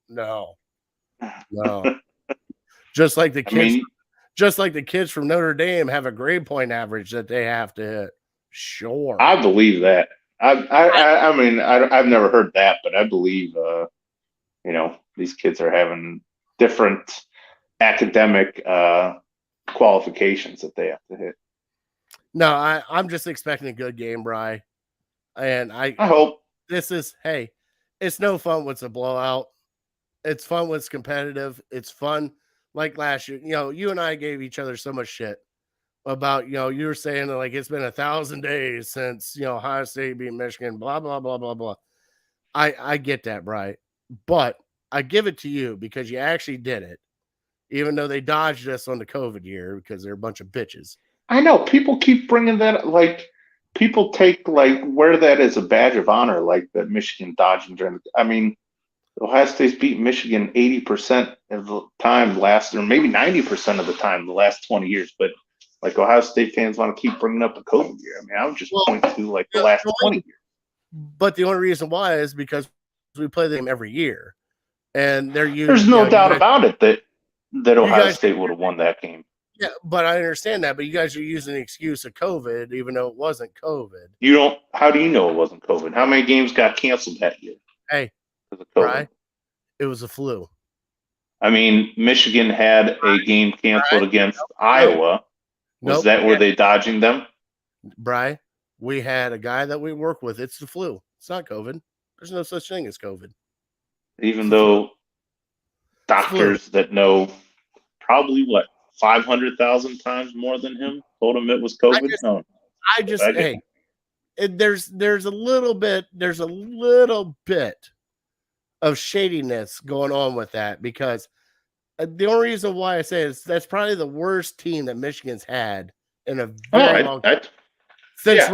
No. Just like the kids from Notre Dame have a grade point average that they have to hit. Sure, I believe that. I mean, I've never heard that, but I believe these kids are having different academic qualifications that they have to hit. No, I'm just expecting a good game, Bri. And I hope it's no fun when it's a blowout. It's fun when it's competitive. It's fun like last year. You and I gave each other so much shit about, you were saying that like it's been 1,000 days since, Ohio State beat Michigan, blah, blah, blah, blah, blah. I get that, Bri. But I give it to you because you actually did it, even though they dodged us on the COVID year because they're a bunch of bitches. I know people keep bringing that, like people wear that as a badge of honor, like that Michigan dodging during. I mean, Ohio State's beat Michigan 80% of the time or maybe 90% of the time the last 20 years. But like Ohio State fans want to keep bringing up the COVID year. I mean, I would just point to like the last 20 years. But the only reason why is because we play them every year, and they're using. There's no doubt about it that Ohio State would have won that game. Yeah, but I understand that. But you guys are using the excuse of COVID, even though it wasn't COVID. How do you know it wasn't COVID? How many games got canceled that year? Hey, right? It was a flu. I mean, Michigan had a game canceled against Iowa. Was that where they dodging them? Bri, we had a guy that we work with. It's the flu. It's not COVID. There's no such thing as COVID. Even though doctors that know probably 500,000 times more than him told him it was COVID. There's a little bit of shadiness going on with that because the only reason why I say is that's probably the worst team that Michigan's had in a very long time since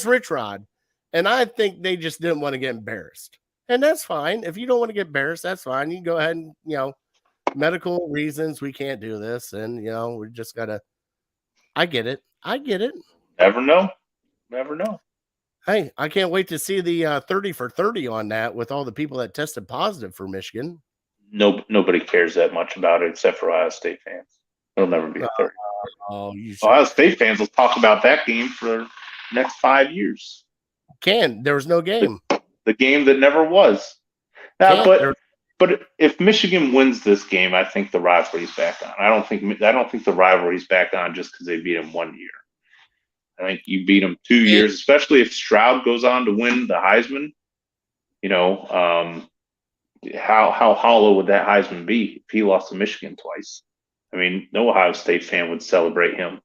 Rich Rod. And I think they just didn't want to get embarrassed. And that's fine. If you don't want to get embarrassed, that's fine. You can go ahead and, medical reasons we can't do this. And, we just got to, I get it. Never know. Never know. Hey, I can't wait to see the 30 for 30 on that with all the people that tested positive for Michigan. Nobody cares that much about it except for Ohio State fans. It'll never be a 30. Oh, you should. Ohio State fans will talk about that game for the next 5 years. There was no game. The game that never was. Now, but if Michigan wins this game, I think the rivalry's back on. I don't think the rivalry's back on just because they beat them 1 year. I think you beat them 2 years, especially if Stroud goes on to win the Heisman. How hollow would that Heisman be if he lost to Michigan twice? I mean, no Ohio State fan would celebrate him.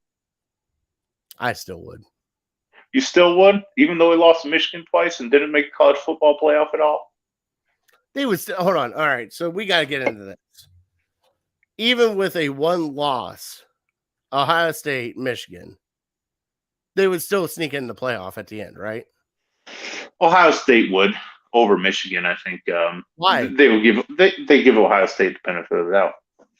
I still would. You still would, even though he lost to Michigan twice and didn't make the college football playoff at all? They would still, hold on. All right, so we got to get into this. Even with a one loss, Ohio State, Michigan, they would still sneak in the playoff at the end, right? Ohio State would over Michigan, I think. Why? They would give Ohio State the benefit of the doubt.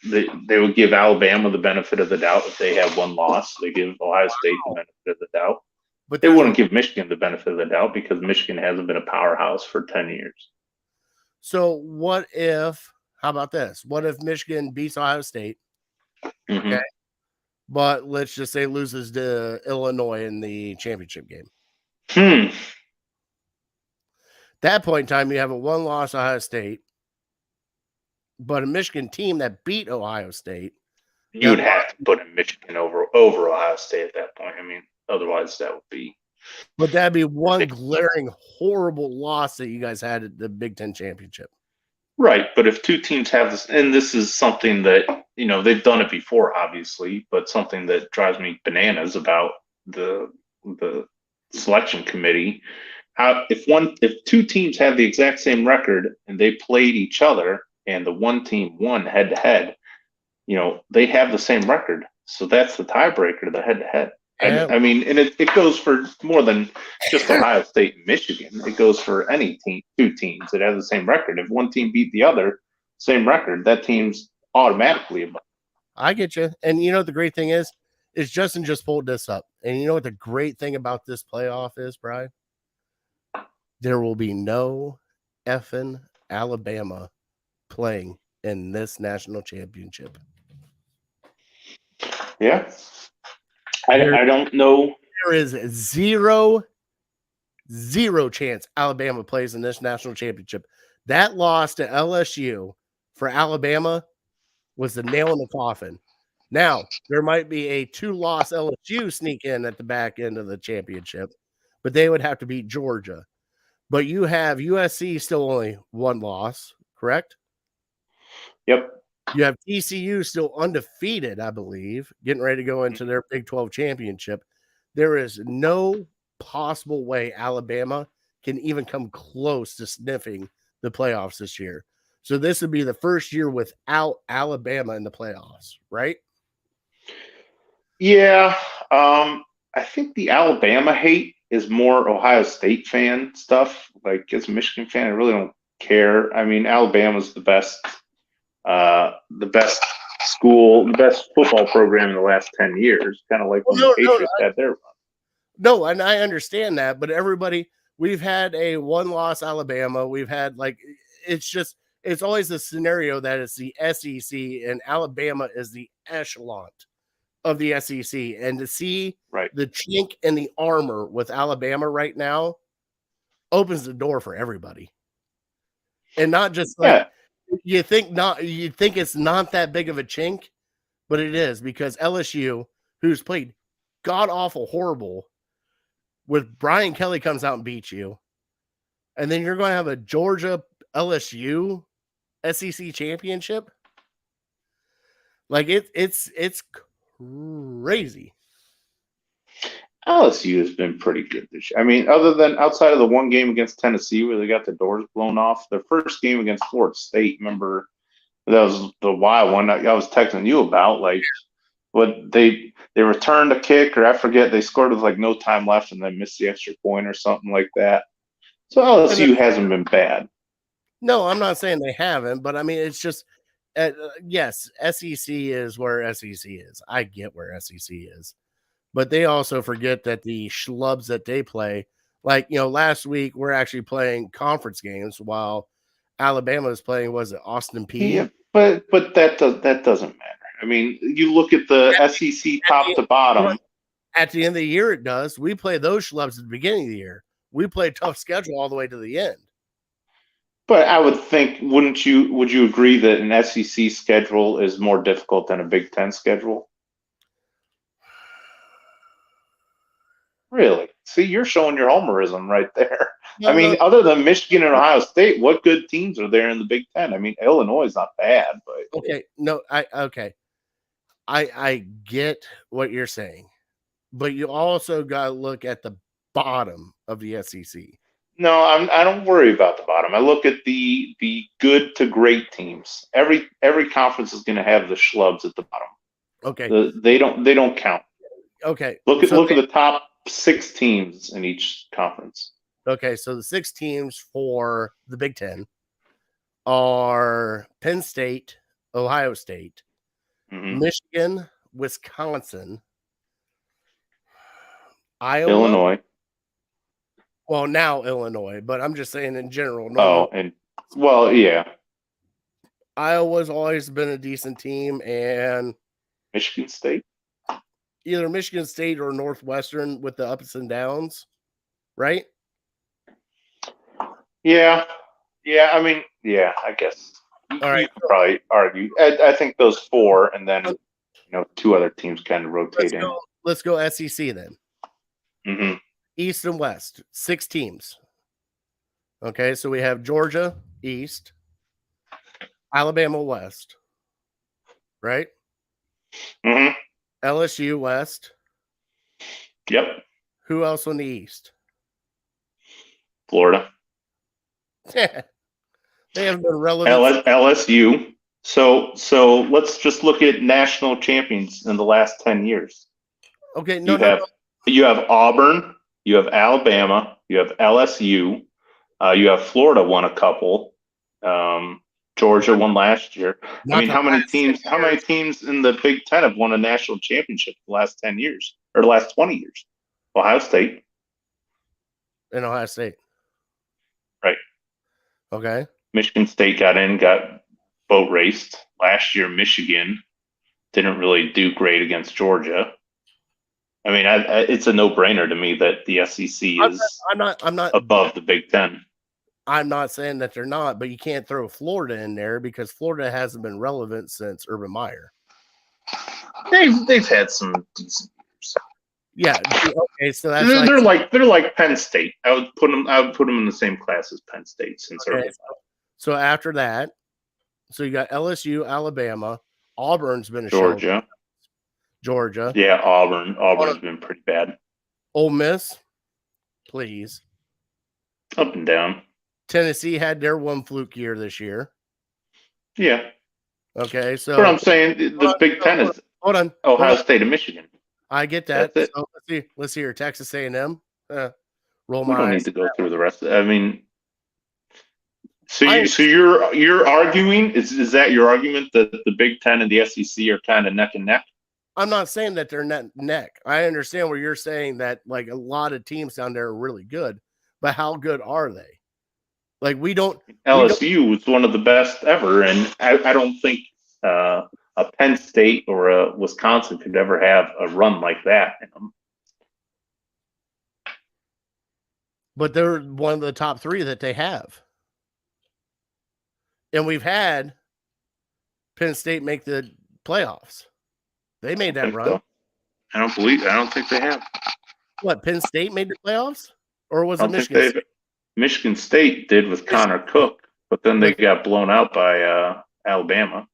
They would give Alabama the benefit of the doubt if they had one loss. They give Ohio State the benefit of the doubt. But they wouldn't give Michigan the benefit of the doubt because Michigan hasn't been a powerhouse for 10 years. So how about this? What if Michigan beats Ohio State? Mm-hmm. Okay. But let's just say loses to Illinois in the championship game. That point in time, you have a one-loss Ohio State, but a Michigan team that beat Ohio State. You would have to put in Michigan over Ohio State at that point. I mean, otherwise that would be. But that'd be one glaring, horrible loss that you guys had at the Big Ten championship. Right, but if two teams have this, and this is something that, they've done it before, obviously, but something that drives me bananas about the selection committee. If two teams have the exact same record and they played each other and the one team won head to head, they have the same record. So that's the tiebreaker, the head to head. I mean, and it goes for more than just Ohio State and Michigan. It goes for any team, two teams that have the same record. If one team beat the other, same record, that team's automatically above. I get you. And the great thing is Justin just pulled this up. And you know what the great thing about this playoff is, Bri? There will be no effing Alabama playing in this national championship. Yeah. I don't know. There is zero chance Alabama plays in this national championship. That loss to LSU for Alabama was the nail in the coffin. Now, there might be a 2-loss LSU sneak in at the back end of the championship, but they would have to beat Georgia. But you have USC still only one loss, correct? Yep. You have TCU still undefeated, I believe, getting ready to go into their Big 12 championship. There is no possible way Alabama can even come close to sniffing the playoffs this year. So this would be the first year without Alabama in the playoffs, right? Yeah. I think the Alabama hate is more Ohio State fan stuff. Like, as a Michigan fan, I really don't care. I mean, Alabama's the best school, the best football program in the last 10 years, kind of like when the Patriots had their run. No, and I understand that, but we've had a one-loss Alabama. We've had, it's always the scenario that it's the SEC and Alabama is the echelon of the SEC. And to see the chink in the armor with Alabama right now opens the door for everybody. And not just you think it's not that big of a chink, but it is, because LSU, who's played god awful horrible, with Brian Kelly comes out and beats you, and then you're going to have a Georgia LSU SEC championship. Like it's crazy. LSU has been pretty good this year. I mean, outside of the one game against Tennessee where they got the doors blown off, their first game against Florida State, remember, that was the wild one I was texting you about. Like, what they returned a kick, or I forget, they scored with no time left and then missed the extra point or something like that. So LSU hasn't been bad. No, I'm not saying they haven't, but I mean, it's just, yes, SEC is where SEC is. I get where SEC is. but they also forget that the schlubs that they play, like, last week we're actually playing conference games while Alabama is playing, was it Austin P? Yeah, but that doesn't matter. I mean, you look at the SEC top to bottom. At the end of the year, it does. We play those schlubs at the beginning of the year. We play a tough schedule all the way to the end. But I would think, would you agree that an SEC schedule is more difficult than a Big Ten schedule? Really? See, you're showing your homerism right there. No, I mean, other than Michigan and Ohio State, what good teams are there in the Big Ten? I mean, Illinois is not bad, but I get what you're saying, but you also got to look at the bottom of the SEC. No, I don't worry about the bottom. I look at the good to great teams. Every conference is going to have the schlubs at the bottom. Okay, they don't count. Okay, look at the top 6 teams in each conference. Okay, so the 6 teams for the Big Ten are Penn State, Ohio State, Michigan, Wisconsin, Iowa, Illinois. Well, now Illinois, but I'm just saying in general. Yeah. Iowa's always been a decent team, and Michigan State. Either Michigan State or Northwestern with the ups and downs, right? Yeah. I mean, yeah, I guess. All right. You could probably argue. I think those 4, and then 2 other teams kind of rotate in. Let's go SEC then. Mm-hmm. East and West, 6 teams. Okay, so we have Georgia East, Alabama West, right? Mm-hmm. LSU West. Yep. Who else on the East? Florida. They haven't been relevant. LSU. So let's just look at national champions in the last 10 years. Okay, you have Auburn, you have Alabama, you have LSU, you have Florida won a couple. Georgia won last year. How many teams in the Big Ten have won a national championship the last 10 years or the last 20 years? Ohio State. In Ohio State. Right. Okay. Michigan State got boat raced. Last year, Michigan didn't really do great against Georgia. I mean, it's a no-brainer to me that the SEC is I'm not above the Big Ten. I'm not saying that they're not, but you can't throw Florida in there because Florida hasn't been relevant since Urban Meyer. They've had some decent years. Yeah. Okay. So that's they're like Penn State. I would put them in the same class as Penn State since Urban Meyer. So after that, so you got LSU, Alabama, Auburn's been a Georgia. Yeah, Auburn's been pretty bad. Ole Miss, please. Up and down. Tennessee had their one fluke year this year. Yeah. Okay, so what I'm saying, the Big Ten is Ohio State and Michigan. I get that. So let's see here. Texas A&M. Roll my eyes. We don't need to go through the rest. I mean, so you're arguing is that your argument that the Big Ten and the SEC are kind of neck and neck? I'm not saying that they're neck. I understand where you're saying that like a lot of teams down there are really good, but how good are they? Like LSU was one of the best ever, and I don't think a Penn State or a Wisconsin could ever have a run like that. But they're one of the top 3 that they have. And we've had Penn State make the playoffs. They made that run. So. I don't think they have. What, Penn State made the playoffs? Or was it Michigan State? Michigan State did with Connor Cook, but then they got blown out by Alabama.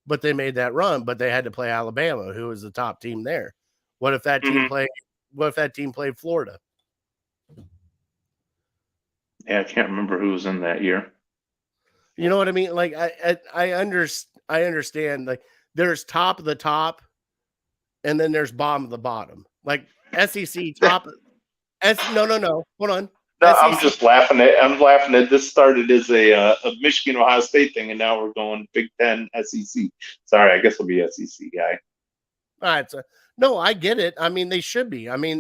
But they made that run, but they had to play Alabama, who was the top team there. What if that team played Florida? Yeah, I can't remember who was in that year. You know what I mean? Like I understand. Like there's top of the top, and then there's bottom of the bottom. Like SEC top. No. Hold on. No, I'm just laughing at this started as a Michigan Ohio State thing, and now we're going Big Ten SEC. Sorry, I guess I'll be SEC guy. All right, so No, I get it. I mean, they should be. I mean,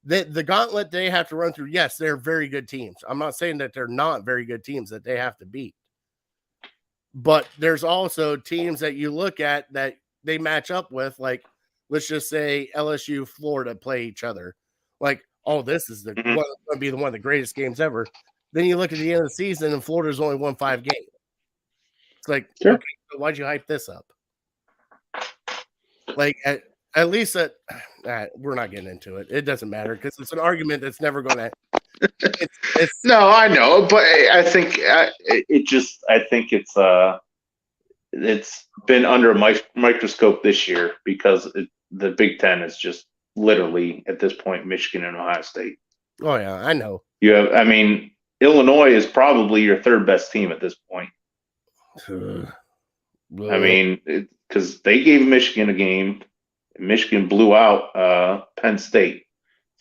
the gauntlet they have to run through, yes, they're very good teams. I'm not saying that they're not very good teams that they have to beat. But there's also teams that you look at that they match up with, like, let's just say LSU, Florida play each other. Like, oh, this is going to be one of the greatest games ever. Then you look at the end of the season and Florida's only won 5 games. It's like, Sure. okay, so why'd you hype this up? Like, at least we're not getting into it. It doesn't matter because it's an argument that's never going to. No, I know, but I think it's been under a microscope this year because the Big Ten is just literally at this point Michigan and Ohio State. Oh yeah, I know. Illinois is probably your third best team at this point. Because they gave Michigan a game. Michigan blew out Penn State.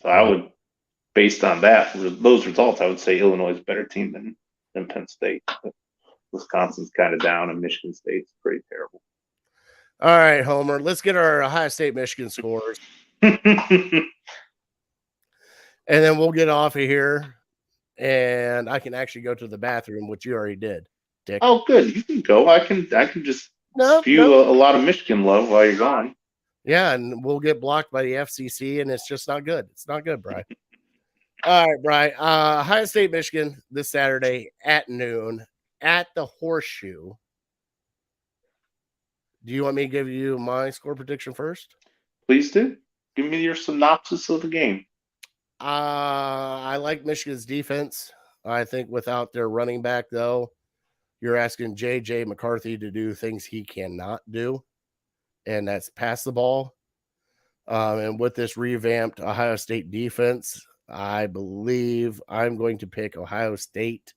So I would, based on those results, I would say Illinois is a better team than Penn State. But Wisconsin's kind of down, and Michigan State's pretty terrible. All right, Homer, let's get our Ohio State-Michigan scores. And then we'll get off of here, and I can actually go to the bathroom, which you already did, Dick. Oh, good. You can go. I can just spew a lot of Michigan love while you're gone. Yeah, and we'll get blocked by the FCC, and it's just not good. It's not good, Bri. All right, Bri. Ohio State, Michigan this Saturday at noon at the Horseshoe. Do you want me to give you my score prediction first? Please do. Give me your synopsis of the game. I like Michigan's defense. I think without their running back, though, you're asking J.J. McCarthy to do things he cannot do, and that's pass the ball. And with this revamped Ohio State defense, I believe I'm going to pick Ohio State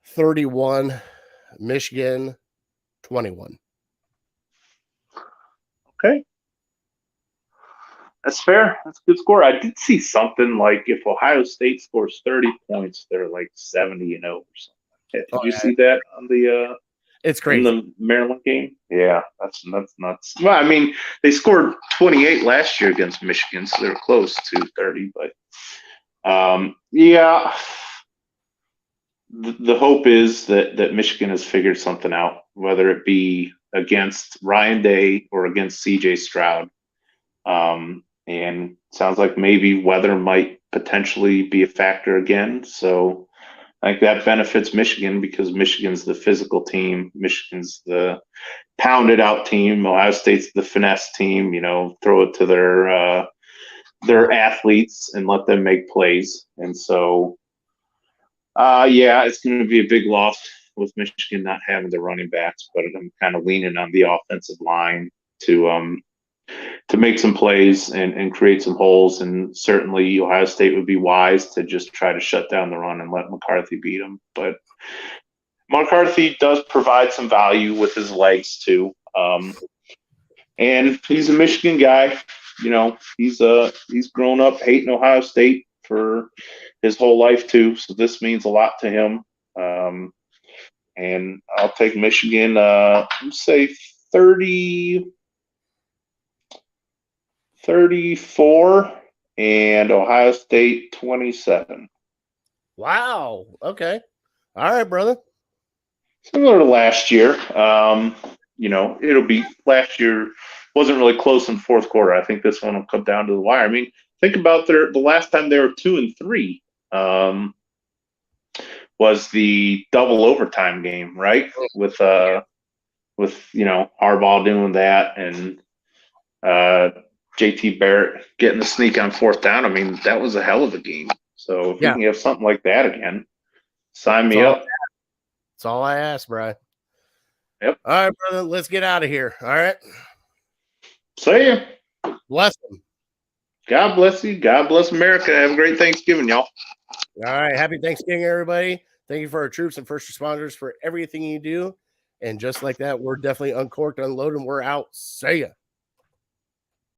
31, Michigan 21. Okay. That's fair. That's a good score. I did see something like if Ohio State scores 30 points, they're like 70-0 or something. Did you see that on the it's crazy in the Maryland game? Yeah, that's nuts. Well, I mean, they scored 28 last year against Michigan, so they're close to 30. But yeah, the hope is that Michigan has figured something out, whether it be against Ryan Day or against C.J. Stroud. And sounds like maybe weather might potentially be a factor again. So I think that benefits Michigan because Michigan's the physical team. Michigan's the pounded out team. Ohio State's the finesse team. Throw it to their athletes and let them make plays. And so, yeah, it's going to be a big loss with Michigan not having the running backs, but I'm kind of leaning on the offensive line to make some plays and create some holes. And certainly Ohio State would be wise to just try to shut down the run and let McCarthy beat them. But McCarthy does provide some value with his legs too. And he's a Michigan guy. He's grown up hating Ohio State for his whole life too. So this means a lot to him. And I'll take Michigan, say 34 and Ohio State 27. Wow. Okay. All right, brother. Similar to last year. It'll be last year wasn't really close in the fourth quarter. I think this one will come down to the wire. I mean, think about the last time they were 2-3 was the double overtime game, right? With Harbaugh doing that and JT Barrett getting the sneak on fourth down. I mean, that was a hell of a game. So if you can have something like that again, sign me up. That's all I ask, Brian. Yep. All right, brother. Let's get out of here. All right. See ya. Bless them. God bless you. God bless America. Have a great Thanksgiving, y'all. All right. Happy Thanksgiving, everybody. Thank you for our troops and first responders for everything you do. And just like that, we're definitely uncorked, unloaded, and we're out. See ya.